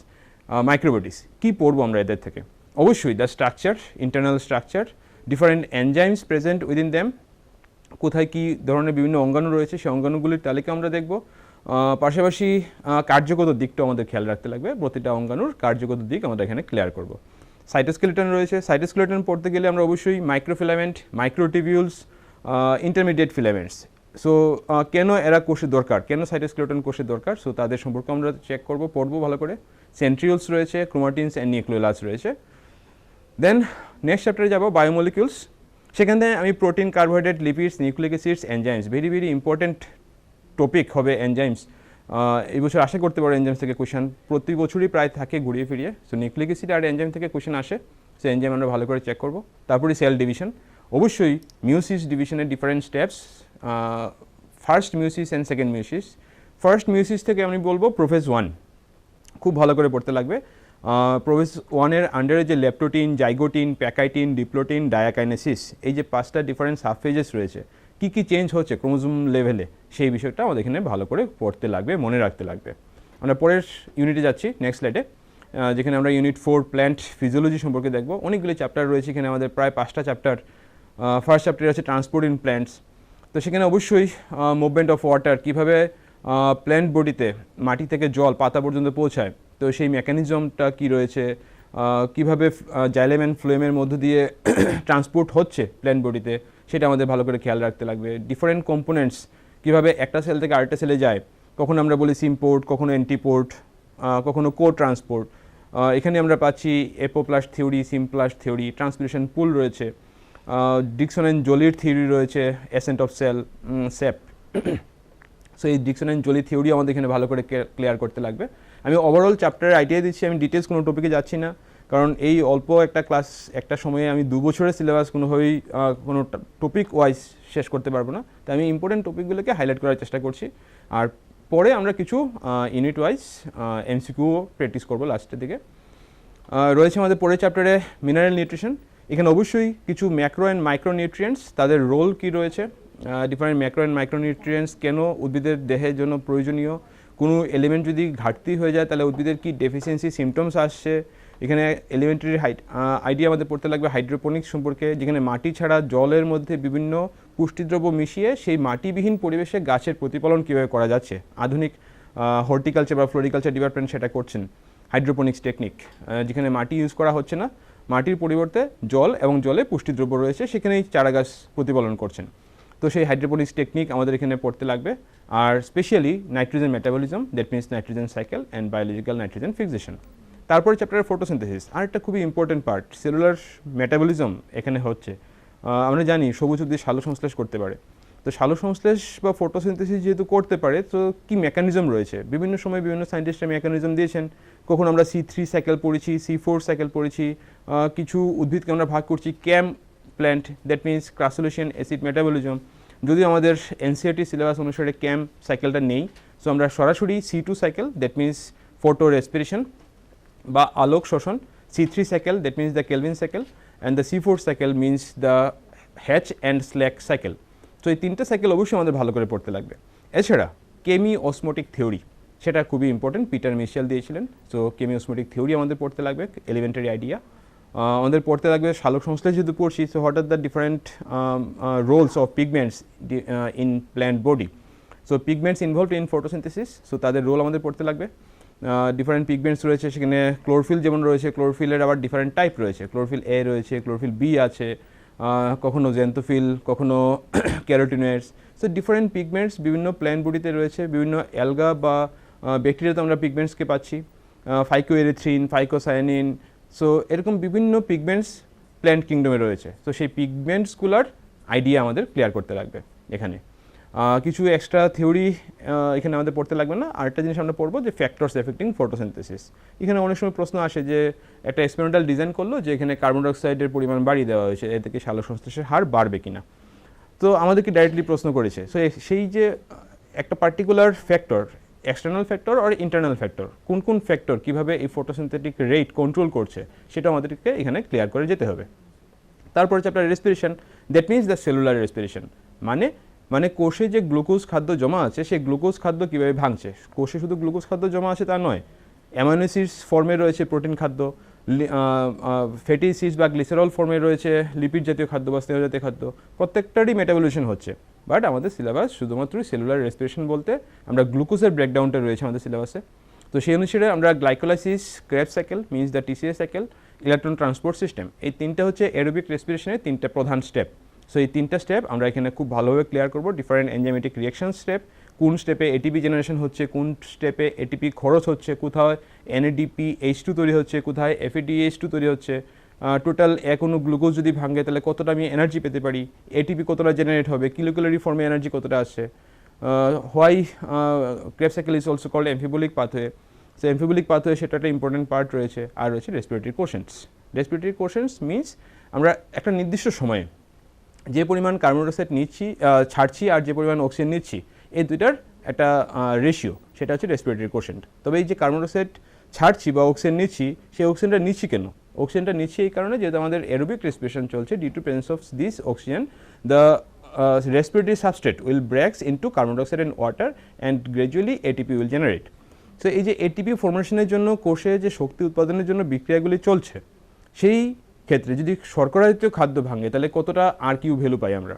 microbodies. কী পড়বো আমরা এদের থেকে? অবশ্যই the structure, internal structure, different enzymes present within them, কোথায় কী ধরনের বিভিন্ন অঙ্গাণু রয়েছে সেই অঙ্গাণুগুলির তালিকা আমরা দেখব। পাশাপাশি কার্যগত দিকটা আমাদের খেয়াল রাখতে লাগবে, প্রতিটা অঙ্গাণুর কার্যগত দিক আমরা এখানে ক্লিয়ার করব। সাইটোস্কেলেটন রয়েছে, সাইটোস্কেলেটন পড়তে গেলে আমরা অবশ্যই মাইক্রোফিলামেন্ট, মাইক্রোটিবিউলস, ইন্টারমিডিয়েট ফিলামেন্টস। সো কেন এরা কোষের দরকার, কেন সাইটোস্কেলেটন কোষের দরকার, সো তাদের সম্পর্কে আমরা চেক করব, পড়বো ভালো করে। সেন্ট্রিওলস রয়েছে, ক্রোমাটিনস অ্যান্ড নিউক্লিওলাস রয়েছে। দেন নেক্সট চ্যাপ্টারে যাব, বায়োমলিকিউলস। সেখানে আমি protein, carbohydrate, lipids, nucleic acids, enzymes, very very important topic হবে এনজাইমস। এই বছর আশা করতে পারো এনজাইমস থেকে কোয়েশ্চেন প্রতি বছরই প্রায় থাকে ঘুরিয়ে ফিরিয়ে। সো নিউক্লিক অ্যাসিড আর এনজাইম থেকে কোয়েশ্চেন আসে, সো এনজাইম আমরা ভালো করে চেক করব। তারপরে সেল ডিভিশন, অবশ্যই মিউসিস ডিভিশনের different steps, first meiosis and second meiosis. First meiosis থেকে আমি বলবো প্রোফেজ 1 খুব ভালো করে পড়তে লাগবে। প্রোফেজ 1-এর আন্ডারে যে leptotene, zygotene, pachytene, diplotene, diakinesis, এই যে 5টা ডিফারেন্ট সাবফেজেস রয়েছে, কী কী চেঞ্জ হচ্ছে ক্রোমোজোম লেভেলে, সেই বিষয়টা আমাদের এখানে ভালো করে পড়তে লাগবে, মনে রাখতে লাগবে। আমরা পরের ইউনিটে যাচ্ছি, নেক্সট স্লাইডে, যেখানে আমরা ইউনিট 4 প্ল্যান্ট ফিজিওলজি সম্পর্কে দেখব। অনেকগুলি চ্যাপ্টার রয়েছে এখানে, আমাদের প্রায় 5টা চ্যাপ্টার। ফার্স্ট চ্যাপ্টারে আছে ট্রান্সপোর্ট ইন প্ল্যান্টস। তো সেখানে অবশ্যই মুভমেন্ট অফ ওয়াটার, কীভাবে প্ল্যান্ট বডিতে মাটি থেকে জল পাতা পর্যন্ত পৌঁছায়, তো সেই মেকানিজমটা কী রয়েছে, কীভাবে জাইলেম অ্যান্ড ফ্লোয়েমের মধ্য দিয়ে ট্রান্সপোর্ট হচ্ছে প্ল্যান্ট বডিতে, সেটা আমাদের ভালো করে খেয়াল রাখতে লাগবে। ডিফারেন্ট কম্পোনেন্টস কীভাবে একটা সেল থেকে আরেকটা সেলে যায়, কখনো আমরা বলি সিমপোর্ট, কখনো অ্যান্টিপোর্ট, কখনো কো ট্রান্সপোর্ট। এখানে আমরা পাচ্ছি apoplast theory, symplast theory, transpiration pull রয়েছে, ডিকসন অ্যান্ড জোলির থিওরি রয়েছে, ascent of cell, sap. So এই ডিকসন অ্যান্ড জোলি থিওরি আমাদের এখানে ভালো করে ক্লিয়ার করতে লাগবে। আমি ওভারঅল চ্যাপ্টারের আইডিয়া দিচ্ছি, আমি ডিটেলস কোনো টপিকে যাচ্ছি না, কারণ এই অল্প একটা ক্লাস, একটা সময়ে আমি 2 বছরের সিলেবাস কোনোভাবেই কোনো টপিক ওয়াইজ শেষ করতে পারবো না। তাই আমি ইম্পর্টেন্ট টপিকগুলোকে হাইলাইট করার চেষ্টা করছি, আর পরে আমরা কিছু ইউনিট ওয়াইজ এমসিকিউ প্র্যাকটিস করবো লাস্টের দিকে। রয়েছে আমাদের পরের চ্যাপ্টারে মিনারেল নিউট্রিশন। এখানে অবশ্যই কিছু ম্যাক্রো অ্যান্ড মাইক্রো নিউট্রিয়েন্টস, তাদের রোল কী রয়েছে, different macro and micro nutrients কেন উদ্ভিদের দেহের জন্য প্রয়োজনীয়, কোনো এলিমেন্ট যদি ঘাটতি হয়ে যায় তাহলে উদ্ভিদের কী ডেফিসিয়েন্সি সিমটমস আসছে। এখানে এলিমেন্টারি আইডিয়া আমাদের পড়তে লাগবে হাইড্রোপনিক্স সম্পর্কে, যেখানে মাটি ছাড়া জলের মধ্যে বিভিন্ন পুষ্টিদ্রব্য মিশিয়ে সেই মাটিবিহীন পরিবেশে গাছের প্রতিপালন কীভাবে করা যাচ্ছে। আধুনিক হর্টিকালচার বা ফ্লোরিকালচার ডিপার্টমেন্ট সেটা করছেন, হাইড্রোপনিক্স টেকনিক, যেখানে মাটি ইউজ করা হচ্ছে না, মাটির পরিবর্তে জল এবং জলে পুষ্টিদ্রব্য রয়েছে, সেখানেই চারা গাছ প্রতিপালন করছেন। তো সেই হাইড্রোপনিক্স টেকনিক আমাদের এখানে পড়তে লাগবে। আর specially nitrogen metabolism, that means nitrogen cycle and biological nitrogen fixation. তারপরে চ্যাপ্টারের ফটোসিনথেসিস, আরেকটা খুবই ইম্পর্টেন্ট পার্ট, সেলুলার মেটাবলিজম এখানে হচ্ছে। আমরা জানি সবুজ উদ্ভিদ সালোকসংশ্লেষ করতে পারে, তো সালোকসংশ্লেষ বা ফটোসিনথেসিস যেহেতু করতে পারে, তো কি মেকানিজম রয়েছে, বিভিন্ন সময় বিভিন্ন সায়েন্টিস্টরা মেকানিজম দিয়েছেন। কখন আমরা C3 সাইকেল পড়েছি, C4 সাইকেল পড়েছি, কিছু উদ্ভিদকে আমরা ভাগ করছি CAM plant, that means crassulacean acid metabolism. যদিও আমাদের এনসিইআরটি সিলেবাস অনুসারে ক্যাম সাইকেলটা নেই, সো আমরা সরাসরি C2 cycle, that means photo respiration বা আলোক শোষণ, C3 cycle, that means the Calvin cycle, and the C4 cycle means the Hatch and Slack cycle. তো এই তিনটা সাইকেল অবশ্যই আমাদের ভালো করে পড়তে লাগবে। এছাড়া কেমি অসমোটিক থিওরি, সেটা খুবই ইম্পর্টেন্ট, পিটার মিশেল দিয়েছিলেন। সো কেমি অসমোটিক থিওরি আমাদের পড়তে লাগবে, এলিমেন্টারি আইডিয়া। আমাদের পড়তে লাগবে সালোকসংশ্লেষ যেহেতু পড়ছি, so what are the different roles of pigments in plant body. So pigments involved in photosynthesis, so তাদের রোল আমাদের পড়তে লাগবে। ডিফারেন্ট পিগমেন্টস রয়েছে, সেখানে ক্লোরোফিল যেমন রয়েছে, ক্লোরোফিলের আবার ডিফারেন্ট টাইপ রয়েছে, ক্লোরোফিল এ রয়েছে, ক্লোরোফিল বি আছে, কখনো জেন্থোফিল, কখনো ক্যারোটিনয়েডস। সো ডিফারেন্ট পিগমেন্টস বিভিন্ন প্ল্যান্ট বডিতে রয়েছে, বিভিন্ন অ্যালগা বা ব্যাকটেরিয়াতে আমরা পিগমেন্টসকে পাচ্ছি, ফাইকোএরিথ্রিন, ফাইকোসায়ানিন। সো এরকম বিভিন্ন পিগমেন্টস প্ল্যান্ট কিংডমে রয়েছে। তো সেই পিগমেন্টসগুলোর আইডিয়া আমাদের ক্লিয়ার করতে লাগবে এখানে। কিছু এক্সট্রা থিওরি এখানে আমাদের পড়তে লাগবে না। আরেকটা জিনিস আমরা পড়বো যে ফ্যাক্টরস এফেক্টিং ফটোসিনথেসিস। এখানে অনেক সময় প্রশ্ন আসে যে একটা এক্সপেরিমেন্টাল ডিজাইন করলো যে এখানে কার্বন ডাইঅক্সাইডের পরিমাণ বাড়িয়ে দেওয়া হয়েছে, এ থেকে সালোকসংশ্লেষের হার বাড়বে কিনা। তো আমাদেরকে ডাইরেক্টলি প্রশ্ন করেছে, সো সেই যে একটা পার্টিকুলার ফ্যাক্টর, এক্সটার্নাল ফ্যাক্টর আর ইন্টারনাল ফ্যাক্টর, কোন কোন ফ্যাক্টর কীভাবে এই ফটোসিনথেটিক রেট কন্ট্রোল করছে, সেটা আমাদেরকে এখানে ক্লিয়ার করে যেতে হবে। তারপরে chapter respiration, that means the cellular respiration, মানে কোষে যে গ্লুকোজ খাদ্য জমা আছে, সেই গ্লুকোজ খাদ্য কীভাবে ভাঙছে। কোষে শুধু গ্লুকোজ খাদ্য জমা আছে তা নয়, অ্যামাইনো অ্যাসিডস ফর্মে রয়েছে প্রোটিন খাদ্য, ফ্যাটি অ্যাসিডস বা গ্লিসারল ফর্মে রয়েছে লিপিড জাতীয় খাদ্য বা স্নেহ জাতীয় খাদ্য, প্রত্যেকটারই মেটাবলিউশন হচ্ছে। বাট আমাদের সিলেবাস শুধুমাত্র সেলুলার রেসপিরেশন বলতে আমরা গ্লুকোজের ব্রেকডাউনটা রয়েছে আমাদের সিলেবাসে। তো সেই অনুসারে আমরা glycolysis, Krebs cycle means the TCS cycle, electron transport system, এই তিনটা হচ্ছে অ্যারোবিক রেসপিরেশনের তিনটা প্রধান স্টেপ। সো এই তিনটা স্টেপ আমরা এখানে খুব ভালোভাবে ক্লিয়ার করবো। ডিফারেন্ট এনজাইমেটিক রিয়াকশন স্টেপ, কোন স্টেপে এটিপি জেনারেশন হচ্ছে, কোন স্টেপে এটিপি খরচ হচ্ছে, কোথায় এনএডিপি H2 তৈরি হচ্ছে, কোথায় FADH2 তৈরি হচ্ছে, টোটাল কোনো গ্লুকোজ যদি ভাঙে তাহলে কতটা আমি এনার্জি পেতে পারি, এটিপি কতটা জেনারেট হবে, কিলোক্যালোরি ফর্মে এনার্জি কতটা আসছে, why Krebs cycle is also called amphibolic pathway. So amphibolic pathway সেটা একটা ইম্পর্টেন্ট পার্ট রয়েছে। আর রয়েছে respiratory quotients. Respiratory quotients means আমরা একটা নির্দিষ্ট সময়ে যে পরিমাণ কার্বন ডাইঅক্সাইড নিচ্ছি, ছাড়ছি, আর যে পরিমাণ অক্সিজেন নিচ্ছি, এই দুইটার একটা রেশিও, সেটা হচ্ছে রেসপিরেটরি কোশেন্ট। তবে এই যে কার্বন ডাইঅক্সাইড ছাড়ছি বা অক্সিজেন নিচ্ছি, সেই অক্সিজেনটা নিচ্ছি কেন? অক্সিজেনটা নিচ্ছি এই কারণে যেহেতু আমাদের অ্যারোবিক রেসপিরেশন চলছে, due to presence of this oxygen the respiratory substrate will breaks into carbon dioxide and water and gradually ATP will generate. So এই যে ATP ফর্মেশনের জন্য কোষে যে শক্তি উৎপাদনের জন্য বিক্রিয়াগুলি চলছে, সেই ক্ষেত্রে যদি শর্করা জাতীয় খাদ্য ভাঙে তাহলে কতটা RQ ভ্যালু পাই আমরা,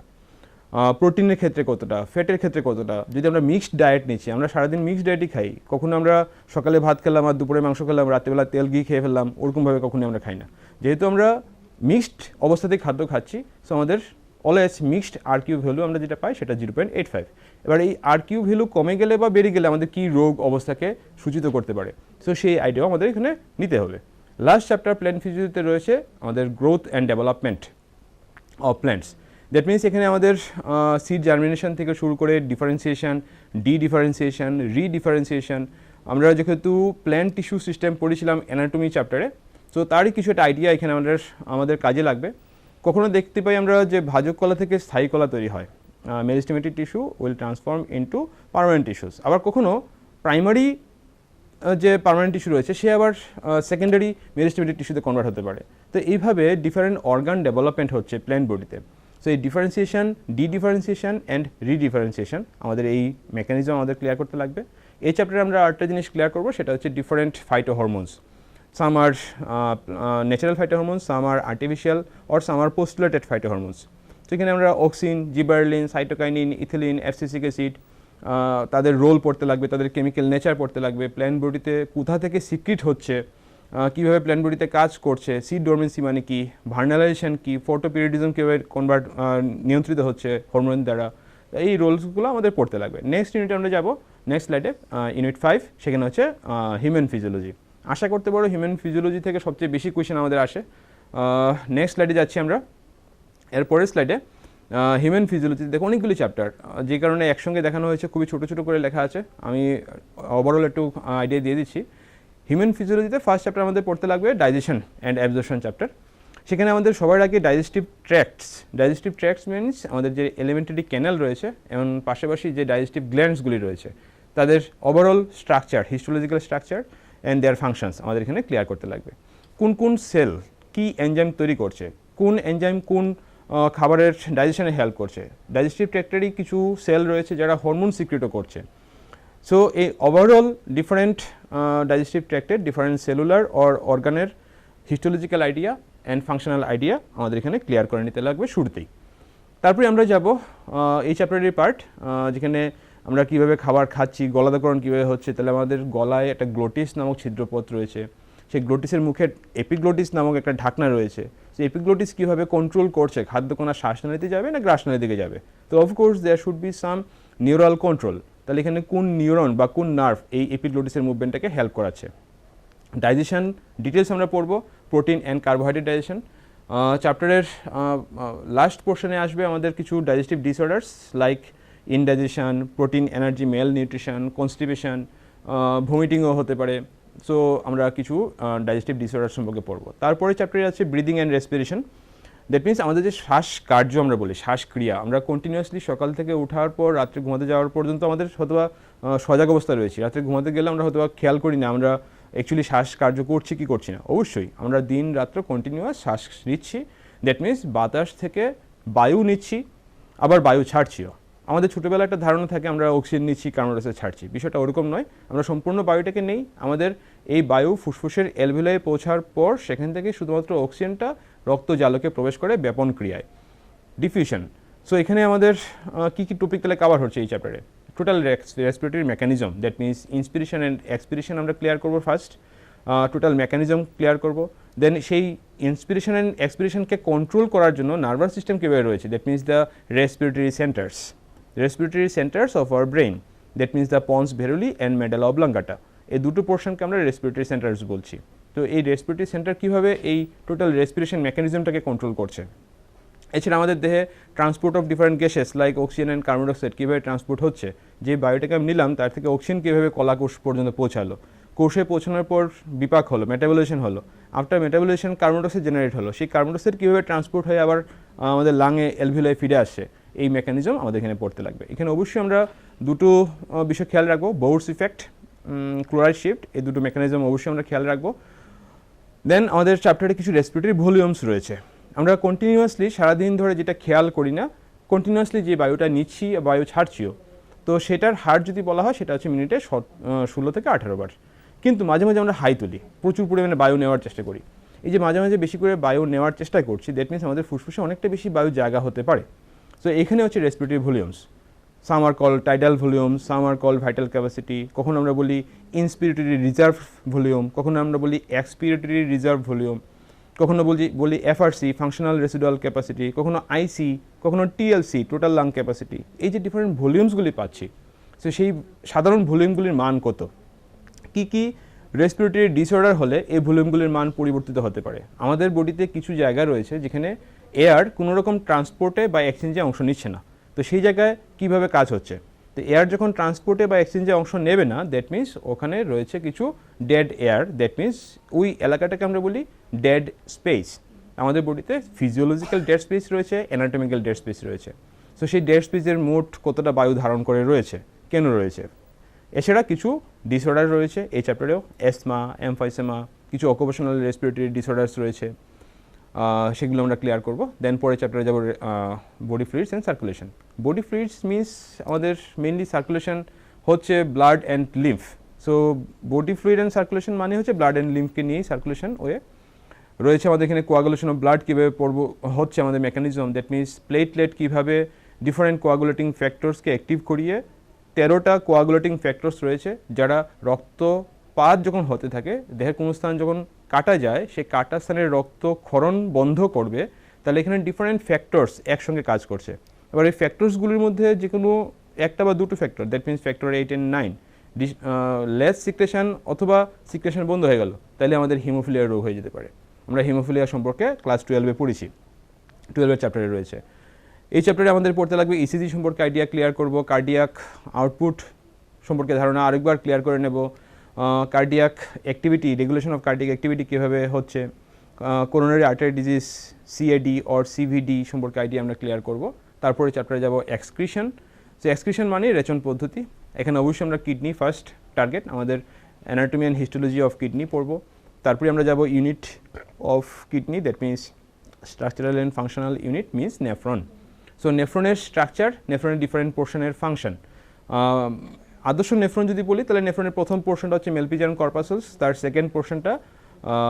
প্রোটিনের ক্ষেত্রে কতটা, ফ্যাটের ক্ষেত্রে কতটা। যদি আমরা মিক্সড ডায়েট নিচ্ছি, আমরা সারাদিন মিক্সড ডায়েটই খাই, কখনো আমরা সকালে ভাত খেলাম আর দুপুরে মাংস খেলাম, রাত্রেবেলা তেল ঘি খেয়ে ফেললাম, ওরকমভাবে কখনোই আমরা খাই না। যেহেতু আমরা মিক্সড অবস্থাতেই খাদ্য খাচ্ছি, সো আমাদের অলওয়েজ মিক্সড RQ ভ্যালু আমরা যেটা পাই সেটা 0.85। এবার এই RQ ভ্যালু কমে গেলে বা বেড়ে গেলে আমাদের কী রোগ অবস্থাকে সূচিত করতে পারে, সো সেই আইডিয়াও আমাদের এখানে নিতে হবে। লাস্ট চ্যাপ্টার প্ল্যান্ট ফিজিওলজিতে রয়েছে আমাদের growth and development of plants. That means এখানে আমাদের সিড জার্মিনেশন থেকে শুরু করে ডিফারেন্সিয়েশন, ডিফারেন্সিয়েশন, রিডিফারেন্সিয়েশন। আমরা যেহেতু প্ল্যান্ট টিস্যু সিস্টেম পড়েছিলাম অ্যানাটমি চ্যাপ্টারে, সো তারই কিছু একটা আইডিয়া এখানে আমাদের কাজে লাগবে। কখনো দেখতে পাই আমরা যে ভাজক কলা থেকে স্থায়ী কলা তৈরি হয়, meristematic tissue will transform into permanent tissues. আবার কখনো প্রাইমারি যে পার্মানেন্ট টিস্যু রয়েছে সে আবার সেকেন্ডারি মেরিস্টেমেটিক টিস্যুতে কনভার্ট হতে পারে। তো এইভাবে ডিফারেন্ট অর্গান ডেভেলপমেন্ট হচ্ছে প্ল্যান্ট বডিতে। সো এই ডিফারেন্সিয়েশন, ডিফারেন্সিয়েশন অ্যান্ড রিডিফারেন্সিয়েশন আমাদের এই মেকানিজম আমাদের ক্লিয়ার করতে লাগবে। এই চ্যাপ্টারে আমরা আরেকটা জিনিস ক্লিয়ার করবো, সেটা হচ্ছে different phyto hormones. Some are natural phytohormones, some are artificial, or some are postulated phytohormones. So এখানে আমরা auxin, gibberellin, cytokinin, ethylene, abscisic acid, তাদের রোল পড়তে লাগবে, তাদের কেমিক্যাল নেচার পড়তে লাগবে, প্ল্যান্ট বডিতে কোথা থেকে সিক্রিট হচ্ছে, কীভাবে প্ল্যান্ট বডিতে কাজ করছে, সিড ডরমেন্সি মানে কি, ভার্নালাইজেশন কি, ফটোপিরিয়ডিজম কীভাবে নিয়ন্ত্রিত হচ্ছে হরমোন দ্বারা, এই রোলসগুলো আমাদের পড়তে লাগবে। নেক্সট ইউনিটে আমরা যাব, নেক্সট স্লাইডে ইউনিট 5, সেখানে হচ্ছে হিউম্যান ফিজিওলজি। আশা করতে পারো হিউম্যান ফিজিওলজি থেকে সবচেয়ে বেশি কোয়েশ্চেন আমাদের আসে। নেক্সট স্লাইডে যাচ্ছি আমরা। এরপরের স্লাইডে হিউম্যান ফিজিওলজি দেখো অনেকগুলি চ্যাপ্টার, যে কারণে একসঙ্গে দেখানো হয়েছে, খুবই ছোটো ছোটো করে লেখা আছে। আমি ওভারঅল একটু আইডিয়া দিয়ে দিচ্ছি। হিউম্যান ফিজিওলজিতে ফার্স্ট চ্যাপ্টার আমাদের পড়তে লাগবে ডাইজেশন অ্যান্ড অ্যাবজর্পশন চ্যাপ্টার। সেখানে আমাদের সবার আগে ডাইজেস্টিভ ট্র্যাক্টস মিনস আমাদের যে এলিমেন্টারি ক্যানেল রয়েছে এবং পাশাপাশি যে ডাইজেস্টিভ গ্ল্যান্ডসগুলি রয়েছে তাদের overall structure, histological structure and their functions আমাদের এখানে ক্লিয়ার করতে লাগবে। কোন কোন সেল কি এনজাইম তৈরি করছে, কোন এনজাইম কোন খাবারের ডাইজেশনে হেল্প করছে, ডাইজেস্টিভ ট্র্যাক্টেরই কিছু সেল রয়েছে যারা হরমোন সিক্রেটও করছে। সো এই ওভারঅল ডিফারেন্ট ডাইজেস্টিভ ট্র্যাক্টের ডিফারেন্ট সেলুলার অর্গানের histological idea and functional idea আমাদের এখানে ক্লিয়ার করে নিতে লাগবে শুরুতেই। তারপরে আমরা যাব এই চ্যাপ্টারের পার্ট, যেখানে আমরা কীভাবে খাবার খাচ্ছি, গলাদাকরণ কীভাবে হচ্ছে। তাহলে আমাদের গলায় একটা গ্লোটিস নামক ছিদ্রপথ রয়েছে, সেই গ্লোটিসের মুখে এপিগ্লোটিস নামক একটা ঢাকনা রয়েছে। সেই এপিগ্লোটিস কীভাবে কন্ট্রোল করছে খাদ্যকণা শ্বাসনালীতে যাবে না গ্রাসনালীর দিকে যাবে। তো of course there should be some neural control. তাহলে এখানে কোন নিউরন বা কোন নার্ভ এই এপিগ্লোটিসের মুভমেন্টটাকে হেল্প করাচ্ছে। ডাইজেশন ডিটেলস আমরা পড়ব, প্রোটিন অ্যান্ড কার্বোহাইড্রেট ডাইজেশন। চ্যাপ্টারের লাস্ট পোর্শনে আসবে আমাদের কিছু digestive disorders like indigestion, protein energy malnutrition, constipation, ভমিটিংও হতে পারে। সো আমরা কিছু ডাইজেস্টিভ ডিসঅর্ডার সম্পর্কে পড়ব। তারপরে চ্যাপ্টারে আছে breathing and respiration. That means আমাদের যে শ্বাসকার্য আমরা বলি, শ্বাসক্রিয়া, আমরা কন্টিনিউয়াসলি সকাল থেকে ওঠার পর রাত্রে ঘুমাতে যাওয়ার পর্যন্ত আমাদের হয়তোবা সজাগ অবস্থায় রয়েছি। রাত্রে ঘুমাতে গেলে আমরা হয়তোবা খেয়াল করি না আমরা অ্যাকচুয়ালি শ্বাসকার্য করছি কি করছি না। অবশ্যই আমরা দিন রাত্র কন্টিনিউয়াস শ্বাস নিচ্ছি। দ্যাট মিনস বাতাস থেকে বায়ু নিচ্ছি, আবার বায়ু ছাড়ছিও। আমাদের ছোটোবেলা একটা ধারণা থাকে আমরা অক্সিজেন নিচ্ছি, কার্বন ডাইঅক্সাইড ছাড়ছি। বিষয়টা ওরকম নয়, আমরা সম্পূর্ণ বায়ুটাকে নেই। আমাদের এই বায়ু ফুসফুসের অ্যালভিওলায় পৌঁছার পর সেখান থেকে শুধুমাত্র অক্সিজেনটা রক্ত জালকে প্রবেশ করে ব্যাপন ক্রিয়ায়, ডিফিউশন। সো এখানে আমাদের কী কী টপিক তাহলে কভার হচ্ছে এই চ্যাপ্টারে? Total respiratory mechanism, that means inspiration and expiration আমরা ক্লিয়ার করবো ফার্স্ট। টোটাল মেকানিজম ক্লিয়ার করব। দেন সেই ইন্সপিরেশন অ্যান্ড এক্সপিরেশনকে কন্ট্রোল করার জন্য নার্ভাস সিস্টেম কীভাবে রয়েছে, that means the respiratory centres of our brain, that means the pons varolii and medulla oblongata. এই দুটো পোর্শনকে আমরা রেসপিরেটরি সেন্টার্স বলছি। তো এই রেসপিরেটরি সেন্টার কীভাবে এই টোটাল রেসপিরেশন মেকানিজমটাকে কন্ট্রোল করছে। এছাড়া আমাদের দেহে transport of different gases like oxygen and carbon dioxide কীভাবে ট্রান্সপোর্ট হচ্ছে, যে বায়ুটাকে আমি নিলাম তার থেকে অক্সিজেন কীভাবে কলাকোষ পর্যন্ত পৌঁছালো, কোষে পৌঁছানোর পর বিপাক হলো, মেটাবলাইজেশন হলো, আফটার মেটাবলাইজেশন কার্বন ডাইঅক্সাইড জেনারেট হলো, সেই কার্বন ডাইঅক্সাইড কীভাবে ট্রান্সপোর্ট হয়ে আবার আমাদের লাঙে অ্যালভিওলায় ফিরে আসছে, এই মেকানিজম আমাদের এখানে পড়তে লাগবে। এখানে অবশ্যই আমরা দুটো বিষয় খেয়াল রাখবো, বোর্ডস ইফেক্ট, ক্লোরাইড শিফট, এই দুটো মেকানিজম অবশ্যই আমরা খেয়াল রাখবো। দেন আমাদের চ্যাপ্টারে কিছু রেসপিরেটরি ভলিউমস রয়েছে। আমরা কন্টিনিউয়াসলি সারাদিন ধরে যেটা খেয়াল করি না, কন্টিনিউয়াসলি যে বায়ুটা নিচ্ছি বায়ু ছাড়ছিও, তো সেটার হার যদি বলা হয় সেটা হচ্ছে মিনিটে 16 থেকে 18 বার। কিন্তু মাঝে মাঝে আমরা হাই তুলি, প্রচুর পরিমাণে বায়ু নেওয়ার চেষ্টা করি। এই যে মাঝে মাঝে বেশি করে বায়ু নেওয়ার চেষ্টা করছি, দ্যাট মিনস আমাদের ফুসফুসে অনেকটা বেশি বায়ু জায়গা হতে পারে। সো এখানে হচ্ছে রেসপিরেটরি ভলিউমস। সাম আর কল টাইডাল ভলিউম, সাম আর কল ভাইটাল ক্যাপাসিটি, কখনো আমরা বলি ইনস্পিরেটরি রিজার্ভ ভলিউম, কখনো আমরা বলি এক্সপিরেটরি রিজার্ভ ভলিউম, কখনো বলি এফআরসি ফাংশনাল রেসিডুয়াল ক্যাপাসিটি, কখনো আইসি, কখনো টিএলসি টোটাল লাং ক্যাপাসিটি। এই যে ডিফারেন্ট ভলিউমসগুলি পাচ্ছি, সো সেই সাধারণ ভলিউমগুলির মান কত, কি কি রেসপিরেটরি ডিসঅর্ডার হলে এই ভলিউমগুলির মান পরিবর্তিত হতে পারে। আমাদের বডিতে কিছু জায়গা রয়েছে যেখানে এয়ার কোনো রকম ট্রান্সপোর্টে বা এক্সচেঞ্জে অংশ নিচ্ছে না, তো সেই জায়গায় কীভাবে কাজ হচ্ছে। তো এয়ার যখন ট্রান্সপোর্টে বা এক্সচেঞ্জে অংশ নেবে না, দ্যাট মিনস ওখানে রয়েছে কিছু ডেড এয়ার, দ্যাট মিনস ওই এলাকাটাকে আমরা বলি ডেড স্পেস। আমাদের বডিতে ফিজিওলজিক্যাল ডেড স্পেস রয়েছে, অ্যানাটমিক্যাল ডেড স্পেস রয়েছে। সো সেই ডেড স্পেসের মোট কতটা বায়ু ধারণ করে রয়েছে, কেন রয়েছে। এছাড়া কিছু ডিসঅর্ডার রয়েছে এই চ্যাপ্টারেও, অ্যাসমা, এমফাইসেমা, কিছু অকুপেশনাল রেসপিরেটরি ডিসঅর্ডার্স রয়েছে, সেগুলো আমরা ক্লিয়ার করব। দেন পরে চ্যাপ্টারে যাব body fluids and circulation. Body fluids means আমাদের মেইনলি সার্কুলেশন হচ্ছে blood and lymph. So body fluid and circulation মানে হচ্ছে ব্লাড অ্যান্ড লিম্ফকে নিয়েই সার্কুলেশন ওয়ে রয়েছে। আমাদের এখানে কোয়াগুলেশন অফ ব্লাড কীভাবে হচ্ছে আমাদের মেকানিজম, দ্যাট মিনস প্লেটলেট কীভাবে ডিফারেন্ট কোয়াগুলেটিং ফ্যাক্টরসকে অ্যাক্টিভ করিয়ে 13টা কোয়াগুলেটিং ফ্যাক্টরস রয়েছে যারা রক্তপাত যখন হতে থাকে, দেহের কোনো স্থান যখন কাটা যায়, সেই কাটা স্থানের রক্তক্ষরণ বন্ধ করবে, তাহলে এখানে ডিফারেন্ট ফ্যাক্টরস একসঙ্গে কাজ করছে। এবার এই ফ্যাক্টরসগুলির মধ্যে যে কোনো একটা বা দুটো factor, that means factor 8 and 9 less secretion অথবা সিক্রেশন বন্ধ হয়ে গেল, তাহলে আমাদের হিমোফিলিয়া রোগ হয়ে যেতে পারে। আমরা হিমোফিলিয়া সম্পর্কে ক্লাস 12-এ পড়েছি, 12-এর চ্যাপ্টারে রয়েছে। এই চ্যাপ্টারে আমাদের পড়তে লাগবে ইসিজি সম্পর্কে আইডিয়া ক্লিয়ার করব, কার্ডিয়াক আউটপুট সম্পর্কে ধারণা আরেকবার ক্লিয়ার করে নেব, cardiac activity, regulation of cardiac activity কীভাবে হচ্ছে, coronary artery disease CAD or CVD সম্পর্কে আইডিয়া আমরা ক্লিয়ার করব। তারপরে চ্যাপ্টারে যাব এক্সক্রিশন। সো এক্সক্রিশন মানে রেচন পদ্ধতি। এখানে অবশ্যই আমরা কিডনি ফার্স্ট টার্গেট, আমাদের anatomy and histology of kidney পড়ব। তারপরে আমরা যাব unit of kidney, that means structural and functional unit means nephron. So নেফ্রনের স্ট্রাকচার, নেফ্রনের ডিফারেন্ট পোর্শনের ফাংশন। আদর্শ নেফ্রন যদি বলি তাহলে নেফ্রনের প্রথম পোর্শনটা হচ্ছে মেলপিজিয়ান কর্পাসলস, তার সেকেন্ড পোর্শনটা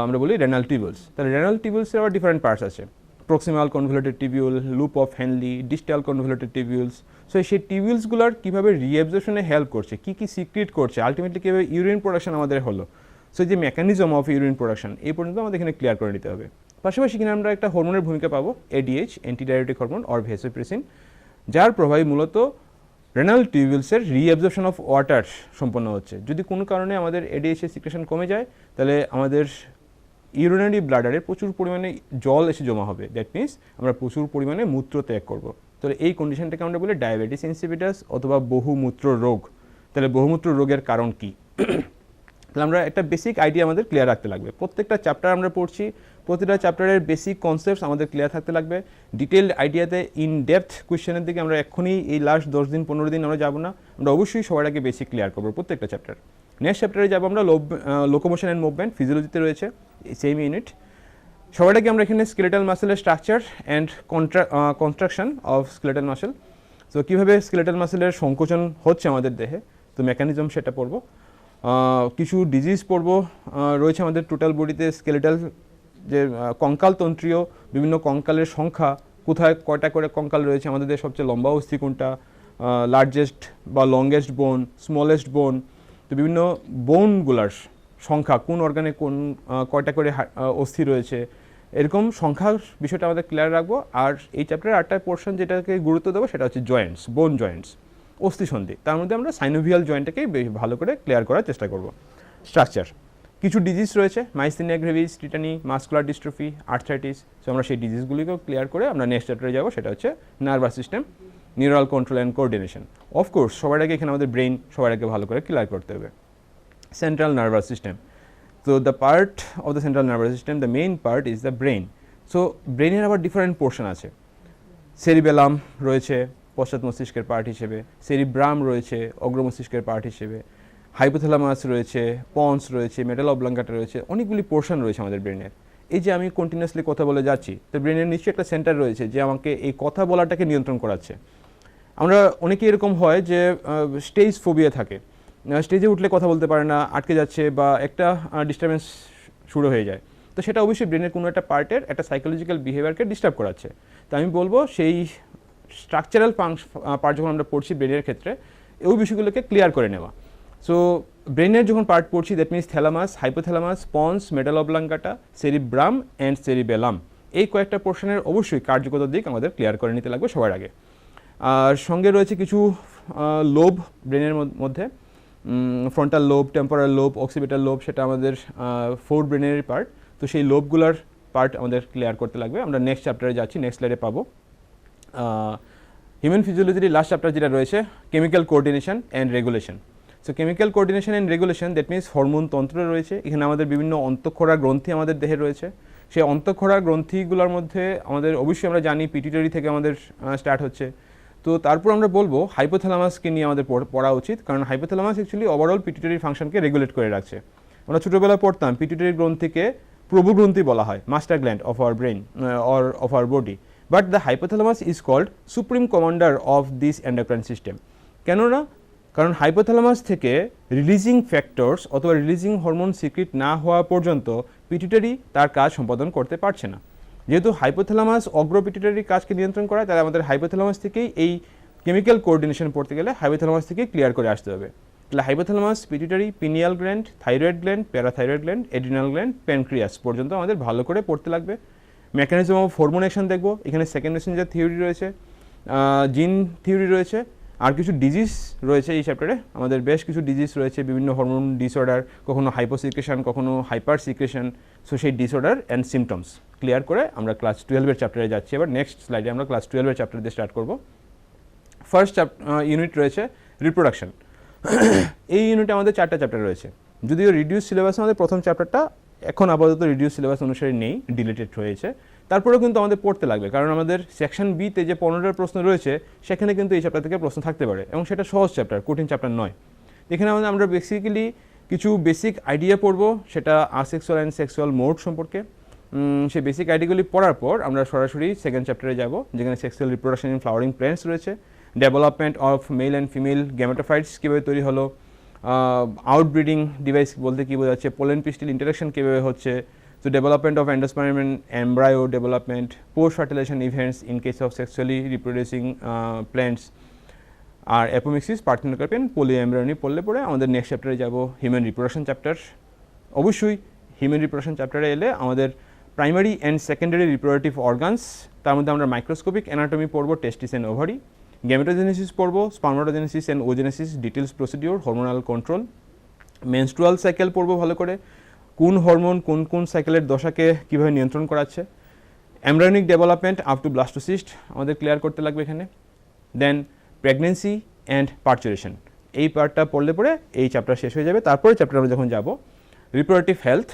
আমরা বলি রেনাল টিবিউলস। তাহলে রেনাল টিবিউলসের আবার ডিফারেন্ট পার্টস আছে, proximal convoluted tubule, loop of Henle, distal convoluted tubules. So সেই টিবিউলসগুলোর কীভাবে রিঅ্যাবজর্পশনে হেল্প করছে, কী কী সিক্রেট করছে, আলটিমেটলি কীভাবে ইউরিন প্রোডাকশন আমাদের হলো, সো যে মেকানিজম অফ ইউরিন প্রোডাকশন এই পর্যন্ত আমাদের এখানে ক্লিয়ার করে নিতে হবে। পাশাপাশি এখানে আমরা একটা হরমোনের ভূমিকা পাবো, ADH, antidiabetic hormone or vasopressin, যার প্রভাবে মূলত রেনাল টিবিউলসের রিঅ্যাবজর্পশন অফ ওয়াটার সম্পন্ন হচ্ছে। যদি কোনো কারণে আমাদের এডিএইচের সিক্রেশন কমে যায় তাহলে আমাদের ইউরিনারি ব্লাডারে প্রচুর পরিমাণে জল এসে জমা হবে, দ্যাট মিনস আমরা প্রচুর পরিমাণে মূত্র ত্যাগ করব। তাহলে এই কন্ডিশনটাকে আমরা বলি ডায়াবেটিস ইনসিপিটাস অথবা বহুমূত্র রোগ। তাহলে বহুমূত্র রোগের কারণ কী? তাহলে আমরা একটা বেসিক আইডিয়া আমাদের ক্লিয়ার রাখতে লাগবে। প্রত্যেকটা চ্যাপ্টার আমরা পড়ছি, প্রতিটা চ্যাপ্টারের বেসিক কনসেপ্টস আমাদের ক্লিয়ার থাকতে লাগবে। ডিটেলড আইডিয়াতে ইন ডেপথ কোয়েশ্চেনের দিকে আমরা এক্ষুনি এই লাস্ট 10 দিন 15 দিন আমরা যাবো না, আমরা অবশ্যই সবার আগে বেসিক ক্লিয়ার করবো প্রত্যেকটা চ্যাপ্টার। নেক্সট চ্যাপ্টারে যাবো আমরা লোকোমোশন অ্যান্ড মুভমেন্ট, ফিজিওলজিতে রয়েছে সেম ইউনিট। সবার আগে আমরা এখানে স্কেলেটাল মাসেলের structure and construction of skeletal muscle, so কীভাবে স্কেলেটাল মাসেলের সংকোচন হচ্ছে আমাদের দেহে, তো মেকানিজম সেটা পড়বো। কিছু ডিজিজ পড়ব রয়েছে আমাদের টোটাল বডিতে, স্কেলেটাল যে কঙ্কালতন্ত্রীয় বিভিন্ন কঙ্কালের সংখ্যা, কোথায় কয়টা করে কঙ্কাল রয়েছে, আমাদের দেশে সবচেয়ে লম্বা অস্থি কোনটা, লার্জেস্ট বা লংগেস্ট বোন, স্মলেস্ট বোন, তো বিভিন্ন বোনগুলার সংখ্যা, কোন অর্গানে কোন কয়টা করে অস্থি রয়েছে, এরকম সংখ্যার বিষয়টা আমাদের ক্লিয়ার রাখবো। আর এই চ্যাপ্টারের আরেকটা পোর্শন যেটাকে গুরুত্ব দেবো সেটা হচ্ছে জয়েন্টস, বোন জয়েন্টস, অস্থিসন্ধি। তার মধ্যে আমরা সাইনোভিয়াল জয়েন্টটাকেই বেশ ভালো করে ক্লিয়ার করার চেষ্টা করব। স্ট্রাকচার, কিছু ডিজিজ রয়েছে, myasthenia gravis, tetany, muscular dystrophy, arthritis, so আমরা সেই ডিজিজগুলিকেও ক্লিয়ার করে আমরা নেক্সট চ্যাপ্টারে যাবো, সেটা হচ্ছে nervous system, neural control and coordination. Of course সবার আগে এখানে আমাদের ব্রেইন সবার আগে ভালো করে ক্লিয়ার করতে হবে। সেন্ট্রাল নার্ভাস সিস্টেম, তো the part of the central nervous system, the main part is the brain. So ব্রেইনের আবার ডিফারেন্ট পোর্শন আছে, সেরিবেলাম রয়েছে পশ্চাৎ মস্তিষ্কের পার্ট হিসেবে, সেরিব্রাম রয়েছে অগ্র মস্তিষ্কের পার্ট হিসেবে, হাইপোথ্যালামাস রয়েছে, পন্স রয়েছে, মেডাল অবলাঙ্কাটা রয়েছে, অনেকগুলি পোর্শন রয়েছে আমাদের ব্রেনের। এই যে আমি কন্টিনিউয়াসলি কথা বলে যাচ্ছি, তো ব্রেনের নিশ্চয়ই একটা সেন্টার রয়েছে যে আমাকে এই কথা বলাটাকে নিয়ন্ত্রণ করাচ্ছে। আমরা অনেকে এরকম হয় যে স্টেজ ফোবিয়া থাকে, স্টেজে উঠলে কথা বলতে পারে না, আটকে যাচ্ছে বা একটা ডিস্টারবেন্স শুরু হয়ে যায়, তো সেটা অবশ্যই ব্রেনের কোনো একটা পার্টের একটা সাইকোলজিক্যাল বিহেভিয়ারকে ডিস্টার্ব করাচ্ছে। তো আমি বলবো সেই স্ট্রাকচারাল পার্ট যখন আমরা পড়ছি ব্রেনের ক্ষেত্রে, ওই বিষয়গুলোকে ক্লিয়ার করে নেওয়া। সো ব্রেনের যখন পার্ট পড়ছি, that means thalamus, hypothalamus, pons, medulla oblongata, cerebrum and cerebellum, এই কয়েকটা পোর্শনের অবশ্যই কার্যকতার দিক আমাদের ক্লিয়ার করে নিতে লাগবে সবার আগে। আর সঙ্গে রয়েছে কিছু লোব ব্রেনের মধ্যে, frontal lobe, temporal lobe, occipital lobe, সেটা আমাদের ফোর ব্রেনের পার্ট। তো সেই লোবগুলার পার্ট আমাদের ক্লিয়ার করতে লাগবে। আমরা নেক্সট চ্যাপ্টারে যাচ্ছি, নেক্সট স্লাইডে পাবো। হিউম্যান ফিজিওলজির লাস্ট চ্যাপ্টার যেটা রয়েছে, chemical coordination and regulation. So chemical coordination and regulation, that means hormone তন্ত্র রয়েছে। এখানে আমাদের বিভিন্ন অন্তঃক্ষরা গ্রন্থি আমাদের দেহে রয়েছে। সেই অন্তঃক্ষরা গ্রন্থিগুলোর মধ্যে আমাদের অবশ্যই আমরা জানি পিটুইটারি থেকে আমাদের স্টার্ট হচ্ছে। তো তারপর আমরা বলবো হাইপোথ্যালামাসকে নিয়ে আমাদের পড়া উচিত, কারণ হাইপোথ্যালামাস অ্যাকচুয়ালি ওভারঅল পিটুইটারি ফাংশনকে রেগুলেট করে রাখছে। আমরা ছোটোবেলায় পড়তাম পিটুইটারি গ্রন্থিকে প্রভু গ্রন্থি বলা হয়, master gland of our brain or of our body, but the hypothalamus is called supreme commander of this endocrine system. কেননা কারণ হাইপোথ্যালামাস থেকে রিলিজিং ফ্যাক্টরস অথবা রিলিজিং হরমোন সিক্রিট না হওয়া পর্যন্ত পিটুইটারি তার কাজ সম্পাদন করতে পারছে না। যেহেতু হাইপোথ্যালামাস অগ্র পিটুইটারি কাজকে নিয়ন্ত্রণ করায়, তাহলে আমাদের হাইপোথ্যালামাস থেকেই এই কেমিক্যাল কোঅর্ডিনেশন পড়তে গেলে হাইপোথ্যালামাস থেকে ক্লিয়ার করে আসতে হবে। তাহলে hypothalamus, pituitary, pineal gland, thyroid gland, parathyroid gland, adrenal gland, pancreas পর্যন্ত আমাদের ভালো করে পড়তে লাগবে। মেকানিজম অফ হরমোন অ্যাকশন দেখবো, এখানে সেকেন্ড মেসেঞ্জার থিওরি রয়েছে, জিন থিওরি রয়েছে, আর কিছু ডিজিজ রয়েছে এই চ্যাপ্টারে, আমাদের বেশ কিছু ডিজিজ রয়েছে, বিভিন্ন হরমোন ডিসঅর্ডার, কখনো হাইপোসিক্রেশন, কখনো হাইপার সিক্রেশন। সো সেই ডিসঅর্ডার অ্যান্ড সিমটমস ক্লিয়ার করে আমরা ক্লাস 12-এর চ্যাপ্টারে যাচ্ছি। এবার নেক্সট স্লাইডে আমরা ক্লাস 12-এর চ্যাপ্টার দিয়ে স্টার্ট করব। ফার্স্ট ইউনিট রয়েছে রিপ্রোডাকশন। এই ইউনিটে আমাদের 4টা চ্যাপ্টার রয়েছে, যদিও রিডিউস সিলেবাস আমাদের প্রথম চ্যাপ্টারটা এখন আপাতত রিডিউস সিলেবাস অনুসারে নেই, ডিলিটেড হয়েছে, তারপরেও কিন্তু আমাদের পড়তে লাগবে, কারণ আমাদের সেকশন বিতে যে 15টার প্রশ্ন রয়েছে সেখানে কিন্তু এই চ্যাপ্টার থেকে প্রশ্ন থাকতে পারে, এবং সেটা সহজ চ্যাপ্টার, কঠিন চ্যাপ্টার নয়। এখানে আমরা বেসিক্যালি কিছু বেসিক আইডিয়া পড়ব, সেটা আসেক্সুয়াল অ্যান্ড সেক্সুয়াল মোড সম্পর্কে। সেই বেসিক আইডিয়াগুলি পড়ার পর আমরা সরাসরি সেকেন্ড চ্যাপ্টারে যাব, যেখানে sexual reproduction in flowering plants রয়েছে, development of male and female gametophytes কীভাবে তৈরি হলো, আউটব্রিডিং ডিভাইস বলতে কী বোঝাচ্ছে, পোলেন পিস্টিল ইন্টারাকশন কীভাবে হচ্ছে, so development of endosperm and embryo development, post-fertilization events in case of sexually reproducing plants, আর অ্যাপোমিক্সিস, পার্থেনোকার্পিয়ান, পলিএমব্রায়োনি পড়লে পরে আমাদের নেক্সট চ্যাপ্টারে যাব হিউম্যান রিপ্রোডাকশন চ্যাপ্টার। অবশ্যই হিউম্যান রিপ্রোডাকশন চ্যাপ্টারে এলে আমাদের primary and secondary reproductive organs, তার মধ্যে আমরা মাইক্রোস্কোপিক অ্যানাটমি পড়ব, টেস্টিস অ্যান্ড ওভারি, গ্যামেটোজেনেসিস পড়ব, spermatogenesis and oogenesis, details procedure, hormonal control, menstrual cycle পড়ব ভালো করে, কোন হরমোন কোন কোন সাইকেলের দশাকে কীভাবে নিয়ন্ত্রণ করাচ্ছে, embryonic development up to blastocyst আমাদের ক্লিয়ার করতে লাগবে এখানে, দেন প্রেগনেন্সি অ্যান্ড পার্চুরেশন, এই পার্টটা পড়লে পরে এই চ্যাপ্টার শেষ হয়ে যাবে। তারপরে চ্যাপ্টার আমরা যখন যাব রিপ্রোডাক্টিভ হেলথ,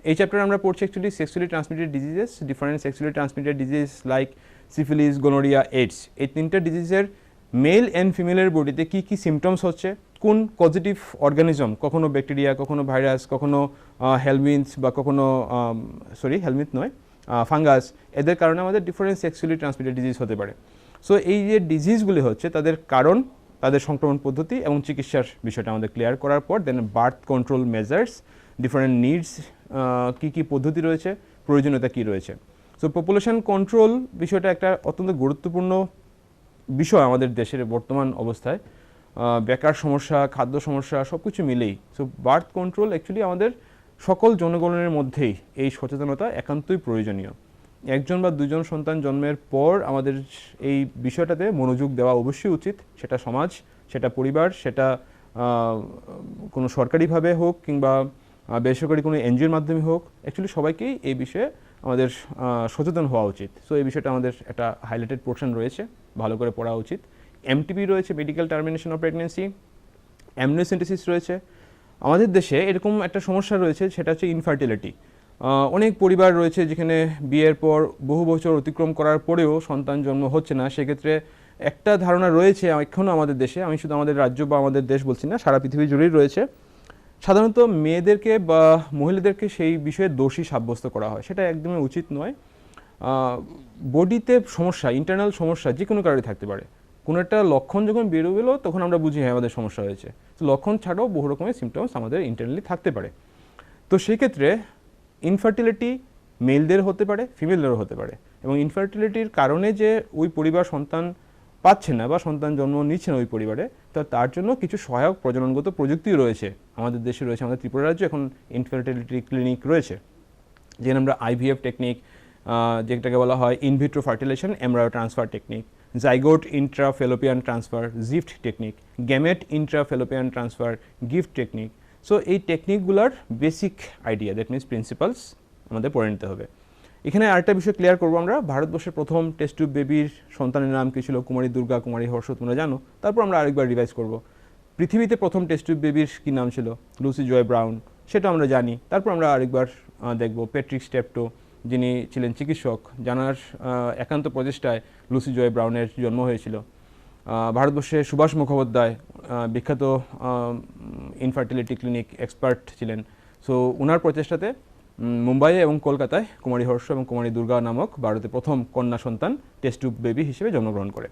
এই চ্যাপ্টারে আমরা পড়ছি actually sexually transmitted diseases, different sexually transmitted disease like syphilis, গোনোরিয়া, AIDS, এই 3টা ডিজিজের মেল অ্যান্ড ফিমেলের বডিতে কী কী সিমটমস হচ্ছে, কোন পজিটিভ অর্গানিজম, কখনো ব্যাকটেরিয়া, কখনো ভাইরাস, কখনো হেলমিন্থস বা কখনো হেলমিন্থ নয় ফাঙ্গাস, এদের কারণে আমাদের ডিফারেন্ট সেক্সুয়ালি ট্রান্সমিটেড ডিজিজ হতে পারে। সো এই যে ডিজিজগুলি হচ্ছে তাদের কারণ, তাদের সংক্রমণ পদ্ধতি এবং চিকিৎসার বিষয়টা আমাদের ক্লিয়ার করার পর then birth control measures, different needs, কী কী পদ্ধতি রয়েছে, প্রয়োজনীয়তা কী রয়েছে। সো পপুলেশন কন্ট্রোল বিষয়টা একটা অত্যন্ত গুরুত্বপূর্ণ বিষয় আমাদের দেশের বর্তমান অবস্থায়, বেকার সমস্যা, খাদ্য সমস্যা সব কিছু মিলেই। সো বার্থ কন্ট্রোল অ্যাকচুয়ালি আমাদের সকল জনগণের মধ্যেই এই সচেতনতা একান্তই প্রয়োজনীয়। 1জন বা 2জন সন্তান জন্মের পর আমাদের এই বিষয়টাতে মনোযোগ দেওয়া অবশ্যই উচিত, সেটা সমাজ, সেটা পরিবার, সেটা কোনো সরকারিভাবে হোক কিংবা বেসরকারি কোনো এনজিওর মাধ্যমে হোক, অ্যাকচুয়ালি সবাইকেই এই বিষয়ে আমাদের সচেতন হওয়া উচিত। সো এই বিষয়টা আমাদের একটা হাইলাইটেড পোর্শন রয়েছে, ভালো করে পড়া উচিত। এমটিপি রয়েছে, medical termination of pregnancy, amniocentesis রয়েছে। আমাদের দেশে এরকম একটা সমস্যা রয়েছে, সেটা হচ্ছে ইনফার্টিলিটি। অনেক পরিবার রয়েছে যেখানে বিয়ের পর বহু বছর অতিক্রম করার পরেও সন্তান জন্ম হচ্ছে না। সেক্ষেত্রে একটা ধারণা রয়েছে এখনও আমাদের দেশে, আমি শুধু আমাদের রাজ্য বা আমাদের দেশ বলছি না, সারা পৃথিবী জুড়েই রয়েছে, সাধারণত মেয়েদেরকে বা মহিলাদেরকে সেই বিষয়ে দোষী সাব্যস্ত করা হয়, সেটা একদমই উচিত নয়। বডিতে সমস্যা, ইন্টারনাল সমস্যা যে কোনো কারণে থাকতে পারে, কোনো একটা লক্ষণ যখন বেরোবেলো তখন আমরা বুঝি হ্যাঁ আমাদের সমস্যা হয়েছে। তো লক্ষণ ছাড়াও বহু রকমের সিমটমস আমাদের ইন্টারনালি থাকতে পারে। তো সেই ক্ষেত্রে ইনফার্টিলিটি মেলদের হতে পারে, ফিমেলদেরও হতে পারে, এবং ইনফার্টিলিটির কারণে যে ওই পরিবার সন্তান পাচ্ছে না বা সন্তান জন্ম নিচ্ছে না ওই পরিবারে, তো তার জন্য কিছু সহায়ক প্রজননগত প্রযুক্তি রয়েছে আমাদের দেশে, রয়েছে আমাদের ত্রিপুরা রাজ্যে এখন ইনফার্টিলিটি ক্লিনিক রয়েছে, যেখানে আমরা আইভিএফ টেকনিক, যেটাকে বলা হয় in vitro fertilisation embryo transfer technique, zygote intrafallopian transfer ZIFT technique, gamete intrafallopian transfer GIFT technique. So এই টেকনিকগুলোর basic idea, that means principles আমাদের পড়ে নিতে হবে। এখানে আরেকটা বিষয় ক্লিয়ার করবো আমরা, ভারতবর্ষের প্রথম টেস্ট টিউব বেবির সন্তানের নাম কী ছিল, কুমারী দুর্গা, কুমারী হর্ষ, তোমরা জানো। তারপর আমরা আরেকবার রিভাইজ করব, পৃথিবীতে প্রথম টেস্ট টিউব বেবির কী নাম ছিল, লুসি জয় ব্রাউন, সেটা আমরা জানি। তারপর আমরা আরেকবার দেখব প্যাট্রিক স্টেপটো, যিনি ছিলেন চিকিৎসক, জানার একান্ত প্রচেষ্টায় লুসি জয় ব্রাউনের জন্ম হয়েছিল। ভারতবর্ষে সুভাষ মুখোপাধ্যায় বিখ্যাত ইনফার্টিলিটি ক্লিনিক এক্সপার্ট ছিলেন। সো ওনার প্রচেষ্টাতে মুম্বাইয়ে এবং কলকাতায় কুমারী হর্ষ এবং কুমারী দুর্গা নামক ভারতের প্রথম কন্যা সন্তান টেস্ট টিউব বেবি হিসেবে জন্মগ্রহণ করে।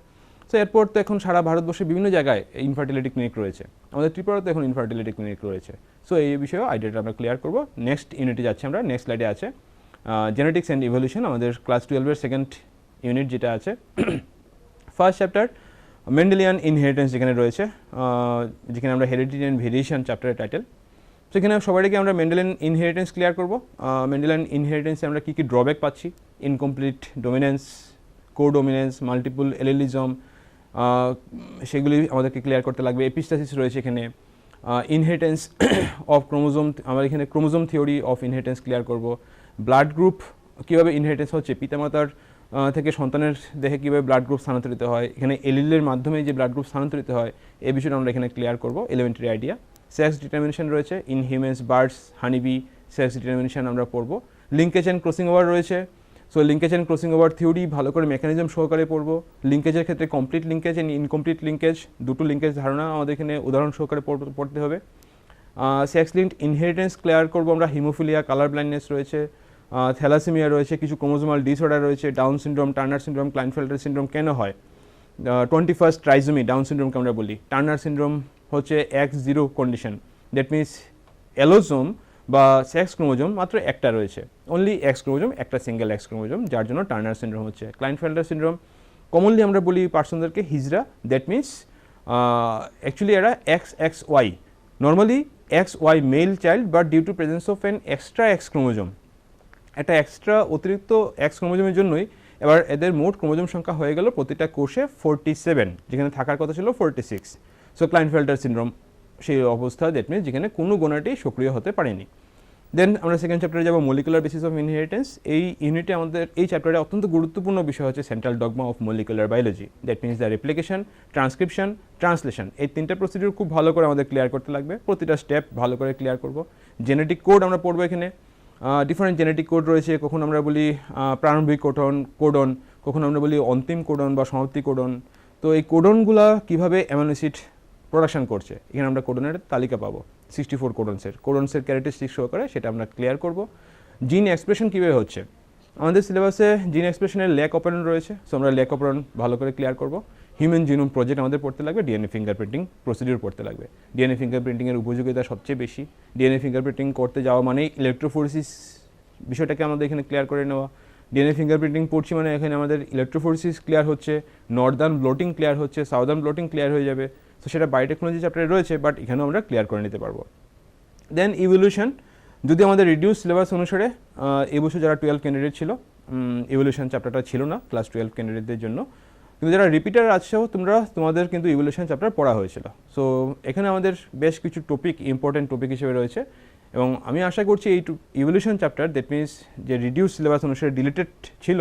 সো এরপর তো এখন সারা ভারতবর্ষে বিভিন্ন জায়গায় ইনফার্টিলিটি ক্লিনিক রয়েছে, আমাদের ত্রিপুরাতে এখন ইনফার্টিলিটি ক্লিনিক রয়েছে। সো এই বিষয়েও আইডিয়াটা আমরা ক্লিয়ার করবো। নেক্সট ইউনিটে যাচ্ছি আমরা, নেক্সট স্লাইডে আছে জেনেটিক্স অ্যান্ড ইভলিউশন, আমাদের ক্লাস 12-এর সেকেন্ড ইউনিট যেটা আছে। ফার্স্ট চ্যাপ্টার মেন্ডেলিয়ান ইনহেরিটেন্স যেখানে রয়েছে, যেখানে আমরা হেরিডিটি অ্যান্ড ভেরিয়েশন চ্যাপ্টারের টাইটেল। সেখানে সবার আগে আমরা মেন্ডেলিয়ান ইনহেরিটেন্স ক্লিয়ার করব। মেন্ডেলিয়ান ইনহেরিটেন্সে আমরা কী কী ড্রব্যাক পাচ্ছি, ইনকমপ্লিট ডোমিনেন্স, কোডোমিনেন্স, মাল্টিপল এলিলিজম, সেগুলি আমাদেরকে ক্লিয়ার করতে লাগবে। এপিস্টাসিস রয়েছে এখানে, ইনহেরিটেন্স অফ ক্রোমোজোম, আমরা এখানে chromosome theory of inheritance clear করব। ব্লাড গ্রুপ কীভাবে ইনহেরিটেন্স হচ্ছে, পিতামাতার থেকে সন্তানের দেহে কীভাবে ব্লাড গ্রুপ স্থানান্তরিত হয়, এখানে এলিলের মাধ্যমে যে ব্লাড গ্রুপ স্থানান্তরিত হয় এই বিষয়টা আমরা এখানে ক্লিয়ার করব, এলিমেন্টারি আইডিয়া। সেক্স ডিটারমিনেশন রয়েছে, in humans, birds, honeybee, sex determination আমরা পড়ব। লিঙ্কেজ অ্যান্ড ক্রসিং ওভার রয়েছে, so linkage and crossing over theory ভালো করে মেকানিজম সহকারে পড়ব। লিঙ্কেজের ক্ষেত্রে complete linkage and incomplete linkage, দুটো লিঙ্কেজ ধারণা আমাদের এখানে উদাহরণ সহকারে পড়তে হবে। সেক্স লিঙ্কড ইনহেরিটেন্স ক্লিয়ার করব আমরা, হিমোফিলিয়া, কালার ব্লাইন্ডনেস রয়েছে, থ্যালাসেমিয়া রয়েছে, কিছু ক্রোমোজোমাল ডিসঅর্ডার রয়েছে, Down syndrome, Turner syndrome, Klinefelter syndrome কেন হয়, 21st ট্রাইজোমি ডাউন সিনড্রোমকে আমরা বলি। টার্নার সিনড্রোম হচ্ছে X0 condition, that means allosome বা সেক্স ক্রোমোজোম মাত্র একটা রয়েছে, অনলি এক্স ক্রোমোজোম, একটা সিঙ্গেল এক্স ক্রোমোজোম, যার জন্য টার্নার সিনড্রোম হচ্ছে। ক্লাইনফেল্টার সিনড্রোম কমনলি আমরা বলি পার্সনদেরকে হিজড়া, দ্যাট মিনস অ্যাকচুয়ালি এরা XXY, normally XY male child, but due to presence of an extra X chromosome, একটা এক্সট্রা অতিরিক্ত এক্স ক্রোমোজোমের জন্যই এবার এদের মোট ক্রোমোজোম সংখ্যা হয়ে গেল প্রতিটা কোষে 47, যেখানে থাকার কথা ছিল 46। সো ক্লাইনফেল্টার সিনড্রোম সেই অবস্থা, দ্যাট মিনস যেখানে কোনো গোনাটি সক্রিয় হতে পারেনি। দেন আমরা সেকেন্ড চ্যাপ্টারে যাব, মলিকুলার বেসিস অফ ইনহেরিটেন্স। এই ইউনিটে আমাদের এই চ্যাপ্টারে অত্যন্ত গুরুত্বপূর্ণ বিষয় হচ্ছে central dogma of molecular biology, that means the replication, transcription, translation. এই তিনটা প্রসিডিউর খুব ভালো করে আমাদের ক্লিয়ার করতে লাগবে, প্রতিটা স্টেপ ভালো করে ক্লিয়ার করব। জেনেটিক কোড আমরা পড়বো এখানে, ডিফারেন্ট জেনেটিক কোড রয়েছে, কখন আমরা বলি প্রারম্ভিক কোডন, কখন আমরা বলি অন্তিম কোডন বা সমাপ্তি কোডন। তো এই কোডনগুলা কীভাবে অ্যামাইনো অ্যাসিড প্রোডাকশন করছে, এখানে আমরা কোডনের তালিকা পাবো, 64 কোডনসের ক্যারেক্টারিস্টিক সহকারে সেটা আমরা ক্লিয়ার করব। জিন এক্সপ্রেশন কীভাবে হচ্ছে, আমাদের সিলেবাসে জিন এক্সপ্রেশনের ল্যাক অপারেন্ট রয়েছে, সো আমরা ল্যাক অপারেন্ট ভালো করে ক্লিয়ার করব। হিউম্যান জিনোম প্রজেক্ট আমাদের পড়তে লাগবে, ডিএনএ ফিঙ্গারপ্রিন্টিং প্রসিডিউর পড়তে লাগবে। ডিএনএ ফিঙ্গারপ্রিন্টিংয়ের উপযোগিতা সবচেয়ে বেশি, ডিএনএ ফিঙ্গারপ্রিন্টিং করতে যাওয়া মানে ইলেকট্রোফোরেসিস বিষয়টাকে আমাদের এখানে ক্লিয়ার করে নেওয়া। ডিএনএ ফিঙ্গারপ্রিন্টিং পড়ছি মানে এখানে আমাদের ইলেকট্রোফোরেসিস ক্লিয়ার হচ্ছে, নর্দার্ন ব্লোটিং ক্লিয়ার হচ্ছে, সাউদার্ন ব্লোটিং ক্লিয়ার হয়ে যাবে। তো সেটা বায়োটেকনোলজি চ্যাপ্টারে রয়েছে, বাট এখানেও আমরা ক্লিয়ার করে নিতে পারবো। দেন ইভলিউশন, যদি আমাদের রিডিউস সিলেবাস অনুসারে এবছর যারা 12 ক্যান্ডিডেট ছিল, ইভলিউশন চ্যাপ্টারটা ছিল না ক্লাস 12 ক্যান্ডিডেটদের জন্য, কিন্তু যারা রিপিটার আছো তোমাদের কিন্তু ইভলিউশন চ্যাপ্টার পড়া হয়েছিল। সো এখানে আমাদের বেশ কিছু টপিক ইম্পর্টেন্ট টপিক হিসেবে রয়েছে, এবং আমি আশা করছি এই ইভলিউশন চ্যাপ্টার, দ্যাট মিনস যে রিডিউস সিলেবাস অনুসারে ডিলিটেড ছিল,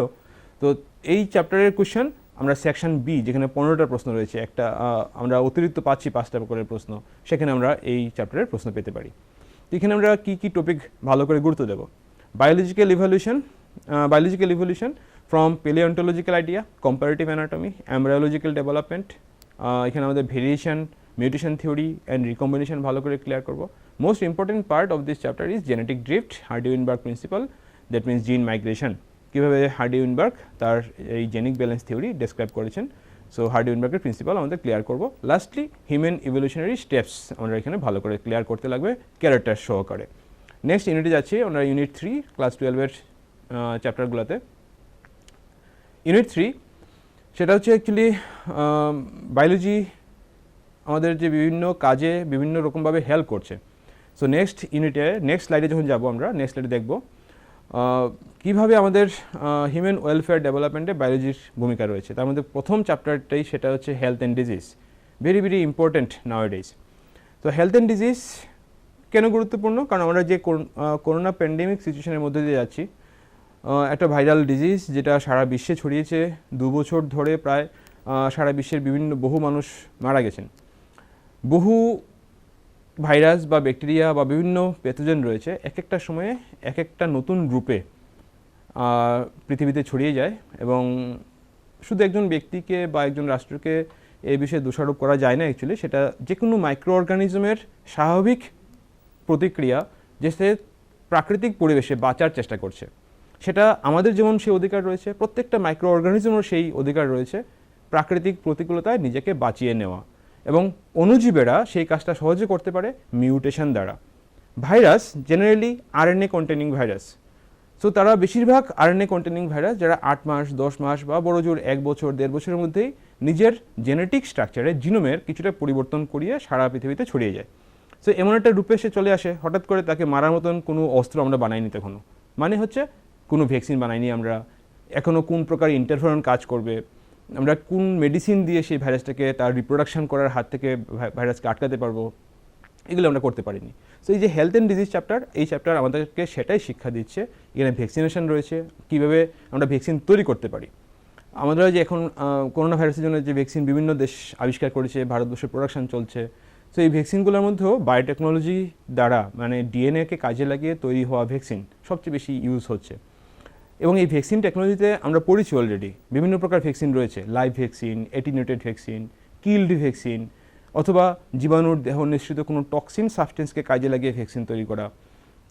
তো এই চ্যাপ্টারের কোয়েশ্চেন আমরা সেকশন বি, যেখানে 15টা প্রশ্ন রয়েছে, একটা আমরা অতিরিক্ত পাচ্ছি 5টা করে প্রশ্ন, সেখানে আমরা এই চ্যাপ্টারের প্রশ্ন পেতে পারি। এখানে আমরা কী কী টপিক ভালো করে গুরুত্ব দেব, biological evolution from palaeontological idea, comparative anatomy, embryological development, এখানে আমাদের variation, mutation theory and recombination ভালো করে ক্লিয়ার করব। Most important part of this chapter is genetic drift, Hardy Weinberg principle, that means gene migration, কীভাবে হার্ডি-উইনবার্গ তার এই genic balance theory describe করেছেন। সো হার্ডি-উইনবার্গের প্রিন্সিপাল আমাদের ক্লিয়ার করব। লাস্টলি হিউম্যান ইভলিউশনারি স্টেপস আমরা এখানে ভালো করে ক্লিয়ার করতে লাগবে ক্যারেক্টার সহকারে। নেক্সট ইউনিটে যাচ্ছি আমরা, ইউনিট 3 ক্লাস 12-এর চ্যাপ্টারগুলোতে। ইউনিট 3 সেটা হচ্ছে অ্যাকচুয়ালি বায়োলজি আমাদের যে বিভিন্ন কাজে বিভিন্ন রকমভাবে হেল্প করছে। সো নেক্সট স্লাইডে যখন যাব আমরা, নেক্সট স্লাইডে দেখব কীভাবে আমাদের হিউম্যান ওয়েলফেয়ার ডেভেলপমেন্টে বায়োলজির ভূমিকা রয়েছে। তার মধ্যে প্রথম চ্যাপ্টারটাই সেটা হচ্ছে health and disease, very very important নাওয়াডেজ। তো হেলথ অ্যান্ড ডিজিজ কেন গুরুত্বপূর্ণ, কারণ আমরা যে করোনা প্যান্ডেমিক সিচুয়েশনের মধ্যে দিয়ে যাচ্ছি, একটা ভাইরাল ডিজিজ যেটা সারা বিশ্বে ছড়িয়েছে, 2 বছর ধরে প্রায় সারা বিশ্বের বহু মানুষ মারা গেছেন। বহু ভাইরাস বা ব্যাকটেরিয়া বা বিভিন্ন প্যাথোজেন রয়েছে, এক একটা সময়ে এক একটা নতুন রূপে পৃথিবীতে ছড়িয়ে যায়, এবং শুধু একজন ব্যক্তিকে বা একজন রাষ্ট্রকে এই বিষয়ে দোষারোপ করা যায় না। অ্যাকচুয়ালি সেটা যে কোনো মাইক্রো অর্গানিজমের স্বাভাবিক প্রতিক্রিয়া, যে সে প্রাকৃতিক পরিবেশে বাঁচার চেষ্টা করছে, সেটা আমাদের যেমন সেই অধিকার রয়েছে, প্রত্যেকটা মাইক্রো অর্গানিজমেরও সেই অধিকার রয়েছে প্রাকৃতিক প্রতিকূলতায় নিজেকে বাঁচিয়ে নেওয়া, এবং অণুজীবেরা সেই কাজটা সহজে করতে পারে মিউটেশন দ্বারা। Virus generally RNA containing virus, so তারা বেশিরভাগ আরএনএ কন্টেনিং ভাইরাস যারা 8 মাস 10 মাস বা বড় জোর 1 বছর 1.5 বছরের মধ্যেই নিজের জেনেটিক স্ট্রাকচারে জিনোমের কিছুটা পরিবর্তন করিয়ে সারা পৃথিবীতে ছড়িয়ে যায়। সো এমন একটা রূপে সে চলে আসে, হঠাৎ করে তাকে মারার মতন কোনো অস্ত্র আমরা বানাইনি তখনও, মানে হচ্ছে কোনো ভ্যাকসিন বানাইনি আমরা, এখনও কোন প্রকার ইন্টারফেরন কাজ করবে, আমরা কোন মেডিসিন দিয়ে সেই ভাইরাসটাকে তার রিপ্রোডাকশন করার হাত থেকে ভাইরাসকে আটকাতে পারবো, এগুলো আমরা করতে পারিনি। সো এই যে হেলথ অ্যান্ড ডিজিজ চ্যাপ্টার, এই চ্যাপ্টার আমাদেরকে সেটাই শিক্ষা দিচ্ছে। এখানে ভ্যাকসিনেশন রয়েছে, কীভাবে আমরা ভ্যাকসিন তৈরি করতে পারি। আমরা যে এখন করোনা ভাইরাসের জন্য যে ভ্যাকসিন বিভিন্ন দেশ আবিষ্কার করেছে, ভারতবর্ষের প্রোডাকশন চলছে। সো এই ভ্যাকসিনগুলোর মধ্যেও বায়োটেকনোলজি দ্বারা মানে ডিএনএকে কাজে লাগিয়ে তৈরি হওয়া ভ্যাকসিন সবচেয়ে বেশি ইউজ হচ্ছে। এবং এই ভ্যাকসিন টেকনোলজিতে আমরা পড়েছি অলরেডি, বিভিন্ন প্রকার ভ্যাকসিন রয়েছে, live vaccine, attenuated vaccine, killed vaccine, অথবা জীবাণুর দেহ নিঃসৃত কোনো টক্সিন সাবস্টেন্সকে কাজে লাগিয়ে ভ্যাকসিন তৈরি করা।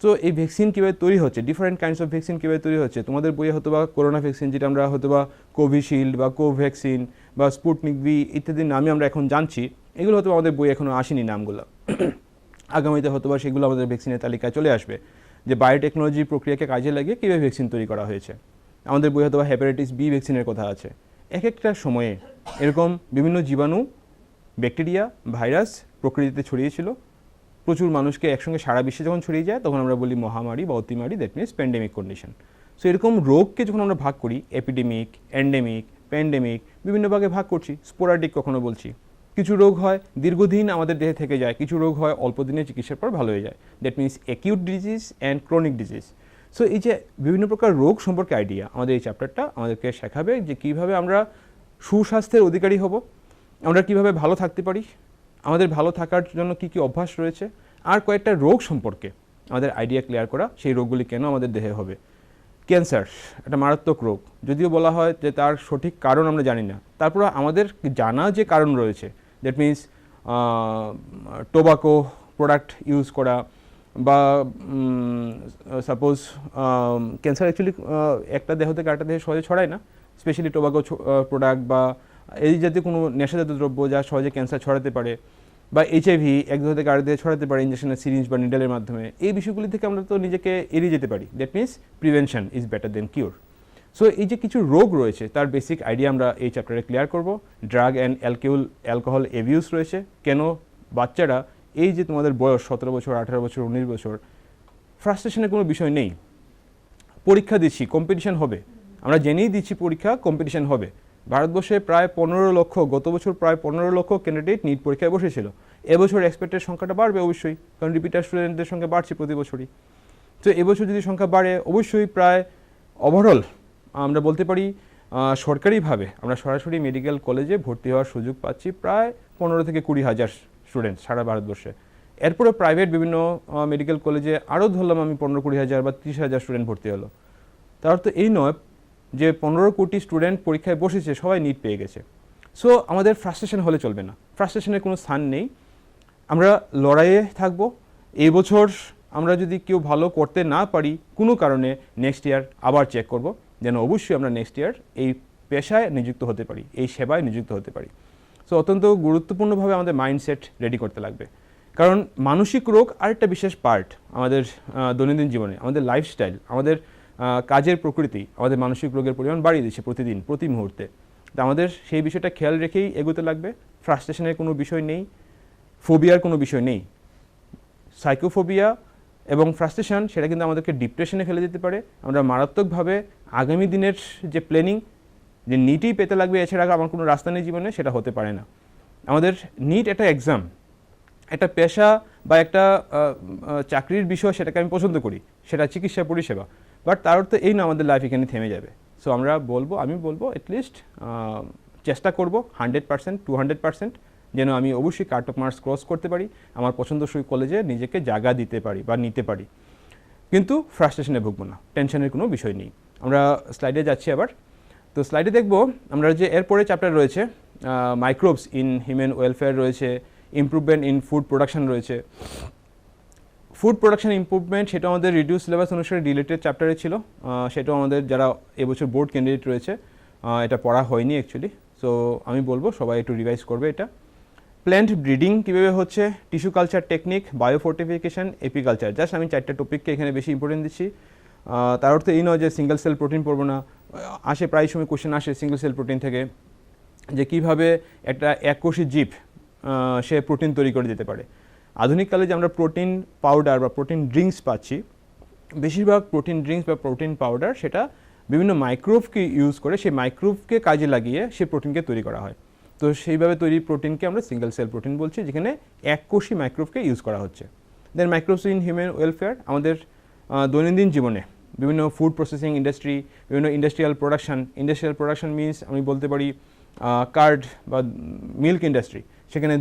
তো এই ভ্যাকসিন কীভাবে তৈরি হচ্ছে, ডিফারেন্ট কাইন্ডস অফ ভ্যাকসিন কীভাবে তৈরি হচ্ছে, তোমাদের বইয়ে হয়তো বা করোনা ভ্যাকসিন, যেটা আমরা হয়তো বা কোভিশিল্ড বা কোভ্যাক্সিন বা স্পুটনিক ভি ইত্যাদি নামে আমরা এখন জানছি, এগুলো হয়তো আমাদের বই এখনও আসেনি নামগুলো। আগামীতে হয়তো বা সেগুলো আমাদের ভ্যাকসিনের তালিকায় চলে আসবে, যে বায়োটেকনোলজি প্রক্রিয়াকে কাজে লাগিয়ে কীভাবে ভ্যাকসিন তৈরি করা হয়েছে। আমাদের বই হয়তো বা হেপাটাইটিস বি ভ্যাকসিনের কথা আছে। এক একটা সময়ে এরকম বিভিন্ন জীবাণু, ব্যাকটেরিয়া, ভাইরাস প্রকৃতিতে ছড়িয়েছিল, প্রচুর মানুষকে একসঙ্গে সারা বিশ্বে যখন ছড়িয়ে যায় তখন আমরা বলি মহামারী বা অতিমারি, that means pandemic condition. So এরকম রোগকে যখন আমরা ভাগ করি, এপিডেমিক, এন্ডেমিক, প্যান্ডেমিক, বিভিন্ন ভাগে ভাগ করছি, স্পোরাডিক কখনো বলছি। কিছু রোগ হয় দীর্ঘদিন আমাদের দেহে থেকে যায়, কিছু রোগ হয় অল্প দিনের চিকিৎসার পর ভালো হয়ে যায়, that means acute disease and chronic disease. So এই যে বিভিন্ন প্রকার রোগ সম্পর্কে আইডিয়া, আমাদের এই চ্যাপ্টারটা আমাদেরকে শেখাবে যে কীভাবে আমরা সুস্বাস্থ্যের অধিকারী হব, আমরা কীভাবে ভালো থাকতে পারি, আমাদের ভালো থাকার জন্য কী কী অভ্যাস রয়েছে, আর কয়েকটা রোগ সম্পর্কে আমাদের আইডিয়া ক্লিয়ার করা, সেই রোগগুলি কেন আমাদের দেহে হবে। ক্যান্সার একটা মারাত্মক রোগ, যদিও বলা হয় যে তার সঠিক কারণ আমরা জানি না, তারপর আমাদের জানা যে কারণ রয়েছে, that means tobacco product use করা, বা সাপোজ ক্যান্সার অ্যাকচুয়ালি একটা দেহ থেকে আরেকটা দেহে সহজে ছড়ায় না, স্পেশালি টোবাকো প্রোডাক্ট বা এই জাতীয় কোনো নেশাজাতীয় দ্রব্য যা সহজে ক্যান্সার ছড়াতে পারে, বা এইচআইভি এক দেহ থেকে আরেক দেহে ছড়াতে পারে ইঞ্জেকশনের সিরিঞ্জ বা নিডেলের মাধ্যমে। এই বিষয়গুলি থেকে আমরা তো নিজেকে এড়িয়ে যেতে পারি, that means prevention is better then cure. So এই যে কিছু রোগ রয়েছে তার বেসিক আইডিয়া আমরা এই চ্যাপ্টারে ক্লিয়ার করব। ড্রাগ অ্যান্ড অ্যালকোহল অ্যাবিউজ রয়েছে, কেন বাচ্চারা এই যে তোমাদের বয়স 17 বছর, 18 বছর, 19 বছর, ফ্রাস্ট্রেশনের কোনো বিষয় নেই, পরীক্ষা দিচ্ছি, কম্পিটিশন হবে, আমরা জেনেই দিচ্ছি পরীক্ষা, কম্পিটিশন হবে। ভারতবর্ষে প্রায় 15 লক্ষ, গত বছর প্রায় 15 লক্ষ ক্যান্ডিডেট নিট পরীক্ষায় বসেছিল। এবছর এক্সপেক্টেড সংখ্যাটা বাড়বে অবশ্যই, কারণ রিপিটার স্টুডেন্টদের সংখ্যা বাড়ছে প্রতি বছরই। তো এবছর যদি সংখ্যা বাড়ে অবশ্যই প্রায় ওভারঅল আমরা বলতে পারি সরকারিভাবে আমরা সরাসরি মেডিকেল কলেজে ভর্তি হওয়ার সুযোগ পাচ্ছি প্রায় 15 থেকে 20 হাজার স্টুডেন্ট সারা ভারতবর্ষে। এরপরে প্রাইভেট বিভিন্ন মেডিকেল কলেজে আরও ধরলাম আমি 15-20 হাজার বা 30 হাজার স্টুডেন্ট ভর্তি হলো। তার অর্থ এই নয় যে 15 কোটি স্টুডেন্ট পরীক্ষায় বসেছে সবাই নিট পেয়ে গেছে। সো আমাদের ফ্রাস্ট্রেশন হলে চলবে না, ফ্রাস্ট্রেশনের কোনো স্থান নেই, আমরা লড়াইয়ে থাকব। এই বছর আমরা যদি কেউ ভালো করতে না পারি কোনো কারণে, নেক্সট ইয়ার আবার চেক করব, যেন অবশ্যই আমরা নেক্সট ইয়ার এই পেশায় নিযুক্ত হতে পারি, এই সেবায় নিযুক্ত হতে পারি। সো অত্যন্ত গুরুত্বপূর্ণভাবে আমাদের মাইন্ডসেট রেডি করতে লাগবে, কারণ মানসিক রোগ আরেকটা বিশেষ পার্ট আমাদের দৈনন্দিন জীবনে, আমাদের লাইফস্টাইল, আমাদের কাজের প্রকৃতি আমাদের মানসিক রোগের পরিমাণ বাড়িয়ে দিচ্ছে প্রতিদিন, প্রতি মুহূর্তে। তো আমাদের সেই বিষয়টা খেয়াল রেখেই এগোতে লাগবে। ফ্রাস্ট্রেশনের কোনো বিষয় নেই, ফোবিয়ার কোনো বিষয় নেই। সাইকোফোবিয়া এবং ফ্রাস্ট্রেশন সেটা কিন্তু আমাদেরকে ডিপ্রেশনে ফেলে দিতে পারে। আমরা মারাত্মকভাবে আগামী দিনের যে প্ল্যানিং, যে নিটই পেতে লাগবে এছাড়া আমার কোনো রাস্তা নেই জীবনে, সেটা হতে পারে না। আমাদের নিট একটা এক্সাম, একটা পেশা বা একটা চাকরির বিষয়, সেটাকে আমি পছন্দ করি, সেটা চিকিৎসা পরিষেবা, বাট তার অর্থ এই না আমাদের লাইফ এখানে থেমে যাবে। সো আমি বলবো অ্যাটলিস্ট চেষ্টা করব 100%, 200% যেন আমি অবশ্যই কাট অফ মার্কস ক্রস করতে পারি, আমার পছন্দসই কলেজে নিজেকে জায়গা দিতে পারি বা নিতে পারি, কিন্তু ফ্রাস্ট্রেশনে ভুগবো না, টেনশনের কোনো বিষয় নেই। আমরা স্লাইডে যাচ্ছি আবার। তো স্লাইডে দেখব আমরা যে এরপরে চ্যাপ্টার রয়েছে, মাইক্রোবস ইন হিউম্যান ওয়েলফেয়ার রয়েছে, ইমপ্রুভমেন্ট ইন ফুড প্রোডাকশন রয়েছে। ফুড প্রোডাকশন ইমপ্রুভমেন্ট সেটা আমাদের রিডিউস সিলেবাস অনুসারে রিলেটেড চ্যাপ্টারে ছিল, সেটাও আমাদের যারা এবছর বোর্ড ক্যান্ডিডেট রয়েছে এটা পড়া হয়নি অ্যাকচুয়ালি। সো আমি বলবো সবাই একটু রিভাইজ করবে এটা। প্ল্যান্ট ব্রিডিং কীভাবে হচ্ছে, tissue culture technique, biofortification, apiculture, just আমি 4টা টপিককে এখানে বেশি ইম্পর্টেন্ট দিচ্ছি। তার অর্থ এই নয় যে সিঙ্গেল সেল প্রোটিন পড়বো না, আসে প্রায় সময় কোশ্চেন আসে সিঙ্গেল সেল প্রোটিন থেকে, যে কীভাবে একটা এককোষী জীব সে প্রোটিন তৈরি করে দিতে পারে। আধুনিককালে যে আমরা প্রোটিন পাউডার বা প্রোটিন ড্রিঙ্কস পাচ্ছি, বেশিরভাগ প্রোটিন ড্রিঙ্কস বা প্রোটিন পাউডার সেটা বিভিন্ন মাইক্রোবকে ইউজ করে সেই মাইক্রোবকে কাজে লাগিয়ে সেই প্রোটিনকে তৈরি করা হয়। তো সেইভাবে তৈরি প্রোটিনকে আমরা সিঙ্গেল সেল প্রোটিন বলছি, যেখানে এককোষী মাইক্রোবকে ইউজ করা হচ্ছে। দেন মাইক্রোবস ইন হিউম্যান ওয়েলফেয়ার, আমাদের দৈনন্দিন জীবনে বিভিন্ন ফুড প্রসেসিং ইন্ডাস্ট্রি, বিভিন্ন ইন্ডাস্ট্রিয়াল প্রোডাকশন মিনস আমি বলতে পারি কার্ড বা মিল্ক ইন্ডাস্ট্রি, সেখানে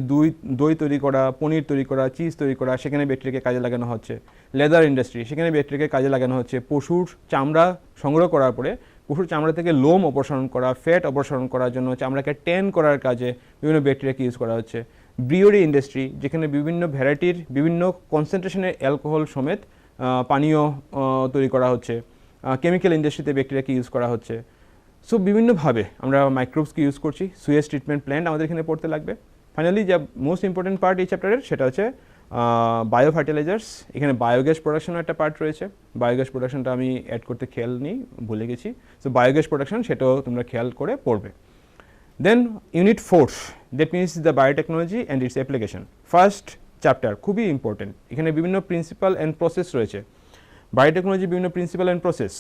দই তৈরি করা, পনির তৈরি করা, চিজ তৈরি করা, সেখানে ব্যাকটেরিয়াকে কাজে লাগানো হচ্ছে। লেদার ইন্ডাস্ট্রি, সেখানে ব্যাকটেরিয়াকে কাজে লাগানো হচ্ছে। পশুর চামড়া সংগ্রহ করার পরে পশুর চামড়া থেকে লোম অপসারণ করা, ফ্যাট অপসারণ করার জন্য চামড়াকে ট্যান করার কাজে বিভিন্ন ব্যাকটেরিয়াকে ইউজ করা হচ্ছে। ব্রিওরি ইন্ডাস্ট্রি, যেখানে বিভিন্ন ভ্যারাইটির বিভিন্ন কনসেন্ট্রেশনের অ্যালকোহল সমেত পানীয় তৈরি করা হচ্ছে। কেমিক্যাল ইন্ডাস্ট্রিতে ব্যাকটেরিয়াকে ইউজ করা হচ্ছে। সো বিভিন্নভাবে আমরা মাইক্রোবসকে ইউজ করছি। সুয়েজ ট্রিটমেন্ট প্ল্যান্ট আমাদের এখানে পড়তে লাগবে। ফাইনালি যা মোস্ট ইম্পর্টেন্ট পার্ট এই চ্যাপ্টারের, সেটা হচ্ছে বায়ো ফার্টিলাইজার্স। এখানে বায়োগ্যাস প্রোডাকশনের একটা পার্ট রয়েছে। বায়োগ্যাস প্রোডাকশনটা আমি অ্যাড করতে খেয়াল নেই, ভুলে গেছি। সো বায়োগ্যাস প্রোডাকশন সেটাও তোমরা খেয়াল করে পড়বে। Then unit 4, that means the biotechnology and its application. First chapter খুবই ইম্পর্টেন্ট। এখানে বিভিন্ন প্রিন্সিপাল অ্যান্ড প্রসেস রয়েছে। বায়োটেকনোলজি বিভিন্ন প্রিন্সিপাল অ্যান্ড প্রসেস,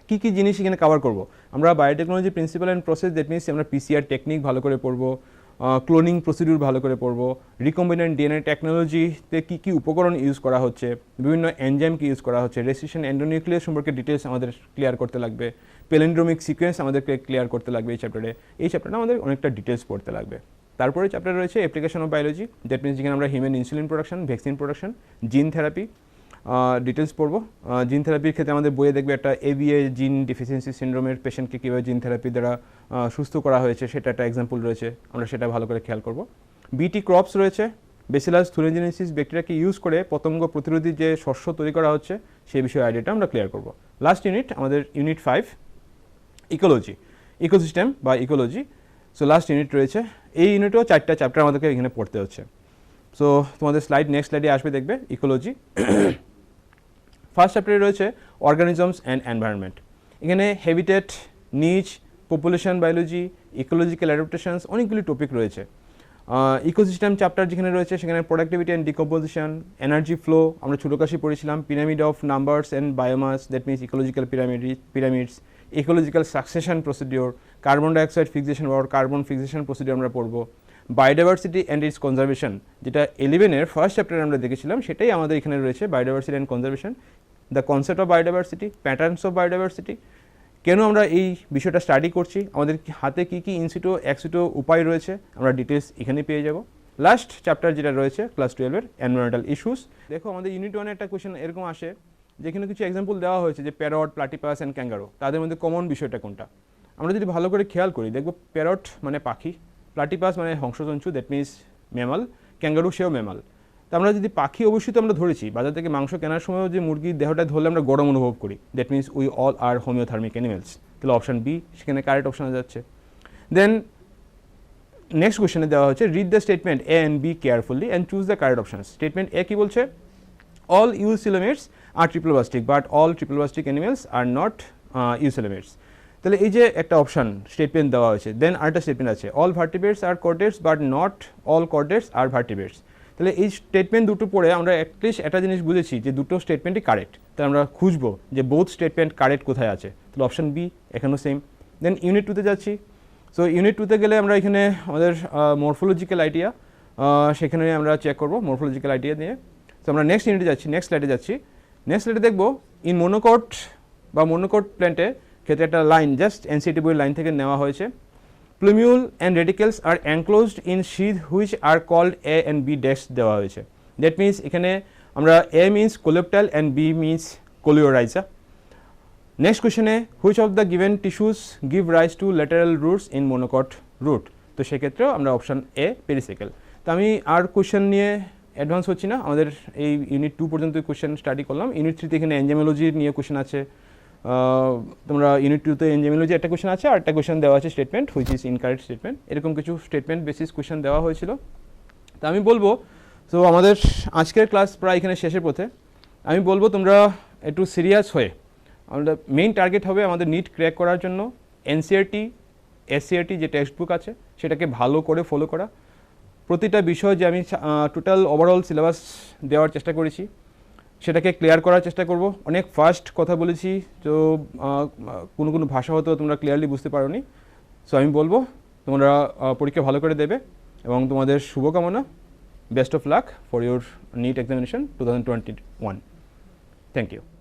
কী কী জিনিস এখানে কভার করব আমরা? Biotechnology principle and process, that means আমরা পিসিআর টেকনিক ভালো করে পড়বো, ক্লোনিং প্রসিডিউর ভালো করে পড়বো, রিকম্বিনেন্ট ডিএনএ টেকনোলজিতে কী কী উপকরণ ইউজ করা হচ্ছে, বিভিন্ন এনজাইমকে ইউজ করা হচ্ছে, রেসিস্ট্যান্ট এন্ডোনিউক্লিয়াস সম্পর্কে ডিটেলস আমাদের ক্লিয়ার করতে লাগবে, প্যালিন্ড্রোমিক সিকোয়েন্স আমাদেরকে ক্লিয়ার করতে লাগবে এই চ্যাপ্টারে। এই চ্যাপ্টারটা আমাদের অনেকটা ডিটেলস পড়তে লাগবে। তারপরে চ্যাপ্টার রয়েছে application of biology, that means যেখানে আমরা human insulin production, vaccine production, gene therapy details পড়বো। জিন থেরাপির ক্ষেত্রে আমাদের বইয়ে দেখবে একটা এভিএ জিন ডিফিসিয়েন্সি সিন্ড্রোমের পেশেন্টকে কীভাবে জিন থেরাপি দ্বারা সুস্থ করা হয়েছে সেটা একটা এক্সাম্পল রয়েছে, আমরা সেটা ভালো করে খেয়াল করব। বিটি ক্রপস রয়েছে, বেসিলাস থুরিনজেনেসিস ব্যাকটেরিয়াকে ইউজ করে পতঙ্গ প্রতিরোধী যে শস্য তৈরি করা হচ্ছে সেই বিষয়ে আইডিয়াটা আমরা ক্লিয়ার করব। লাস্ট ইউনিট আমাদের ইউনিট 5, ইকোলজি, ইকোসিস্টেম বা ইকোলজি। সো লাস্ট ইউনিট রয়েছে। এই ইউনিটেও 4টা চ্যাপ্টার আমাদেরকে এখানে পড়তে হচ্ছে। সো তোমাদের নেক্সট স্লাইডে আসবে, দেখবে ইকোলজি। ফার্স্ট চ্যাপ্টারে রয়েছে অর্গানিজমস অ্যান্ড এনভায়রনমেন্ট। এখানে হ্যাবিটেট, নিচ, পপুলেশন বায়োলজি, ইকোলজিক্যাল অ্যাডাপ্টেশনস, অনেকগুলি টপিক রয়েছে। ইকোসিস্টেম চ্যাপ্টার যেখানে রয়েছে সেখানে productivity and decomposition, energy flow, আমরা ছোটোকাশি পড়েছিলাম, pyramid of numbers and biomass, that means ecological pyramids, ecological succession procedure, carbon dioxide fixation বা কার্বন ফিক্সেশন প্রসিডিওর আমরা পড়বো। বায়োডাইভার্সিটি অ্যান্ড ইটস কনজারভেশন, যেটা 11-এর ফার্স্ট চ্যাপ্টারে আমরা দেখেছিলাম, সেটাই আমাদের এখানে রয়েছে, biodiversity and conservation, the concept of biodiversity, patterns of biodiversity, কেন আমরা এই বিষয়টা স্টাডি করছি, আমাদের হাতে কী কী ইনসিটো এক্সিটো উপায় রয়েছে, আমরা ডিটেলস এখানে পেয়ে যাব। লাস্ট চ্যাপ্টার যেটা রয়েছে ক্লাস 12-এর এনভায়রনমেন্টাল ইস্যুস। দেখো আমাদের ইউনিট 1-এ একটা কোয়েশ্চেন এরকম আসে, যেখানে কিছু এক্সাম্পল দেওয়া হয়েছে যে প্যারট, প্লাটিপাস অ্যান্ড ক্যাঙ্গারো, তাদের মধ্যে কমন বিষয়টা কোনটা? আমরা যদি ভালো করে খেয়াল করি দেখব প্যারট মানে পাখি, প্লাটিপাস মানে হংসজন্তু, দ্যাট মিনস ম্যামাল, ক্যাঙ্গারু সেও ম্যামাল। তো আমরা যদি পাখি অবশ্যই তো আমরা ধরেছি, বাজার থেকে মাংস কেনার সময় যে মুরগির দেহটা ধরলে আমরা গরম অনুভব করি, that means we all are homeothermic animals, তাহলে অপশান বি সেখানে কারেক্ট অপশানে যাচ্ছে। দেন নেক্সট কোয়েশ্চেনে দেওয়া হচ্ছে read the statement A and B carefully and choose the correct options. Statement A কী বলছে? All eucoelomates are triploblastic but all triploblastic animals are not eucoelomates. তাহলে এই যে একটা অপশান স্টেটমেন্ট দেওয়া হয়েছে, দেন আরেকটা স্টেটমেন্ট আছে all vertebrates are chordates but not all chordates are vertebrates. তাহলে এই স্টেটমেন্ট দুটো পড়ে আমরা অ্যাটলিস্ট একটা জিনিস বুঝেছি যে দুটো স্টেটমেন্টই কারেক্ট। তাহলে আমরা খুঁজবো যে বোথ স্টেটমেন্ট কারেক্ট কোথায় আছে, তাহলে অপশান বি এখানেও সেম। দেন ইউনিট 2-তে যাচ্ছি। সো ইউনিট 2-তে গেলে আমরা এখানে আমাদের মরফোলজিক্যাল আইডিয়া, সেখানে আমরা চেক করবো মরফোলজিক্যাল আইডিয়া নিয়ে। তো আমরা নেক্সট ইউনিটে যাচ্ছি, নেক্সট স্লাইডে যাচ্ছি। নেক্সট স্লাইডে দেখবো ইন মনোকট বা মনোকট প্ল্যান্টের ক্ষেত্রে একটা লাইন জাস্ট এনসিটি বইয়ের লাইন থেকে নেওয়া হয়েছে। Plumule and radicles are enclosed in sheath which are called A and B dash দেওয়া হয়েছে। দ্যাট মিনস এখানে আমরা A means coleoptile and B means coleorhiza. Next কোয়েশনে which of the given tissues give rise to lateral roots in monocot root. তো সেক্ষেত্রেও আমরা option A pericycle. তো আমি আর কোয়েশ্চেন নিয়ে অ্যাডভান্স হচ্ছি না, আমাদের এই ইউনিট 2 পর্যন্ত কোয়েশ্চেন স্টাডি করলাম। ইউনিট 3-তে এখানে এনজাইমোলজি নিয়ে কোয়েশ্চেন আছে। তোমরা ইউনিট 2-তে এনজাইমোলজি একটা কোয়েশ্চেন আছে, আর একটা কোয়েশ্চেন দেওয়া আছে statement which is incorrect statement, এরকম কিছু স্টেটমেন্ট বেসিস কোয়েশ্চেন দেওয়া হয়েছিল। তো আমি বলবো, তো আমাদের আজকের ক্লাস প্রায় এখানে শেষের পথে। আমি বলবো তোমরা একটু সিরিয়াস হয়ে, আমাদের মেইন টার্গেট হবে আমাদের নিট ক্র্যাক করার জন্য এনসিইআরটি, এসসিইআরটি যে টেক্সট বুক আছে সেটাকে ভালো করে ফলো করা। প্রতিটা বিষয় যে আমি টোটাল ওভারঅল সিলেবাস দেওয়ার চেষ্টা করেছি সেটাকে ক্লিয়ার করার চেষ্টা করব। অনেক ফাস্ট কথা বলেছি, তো কোনো কোনো ভাষা হয়তো তোমরা ক্লিয়ারলি বুঝতে পারোনি। সো আমি বলবো তোমরা পরীক্ষা ভালো করে দেবে এবং তোমাদের শুভকামনা। Best of luck for your NEET examination 2021. Thank you.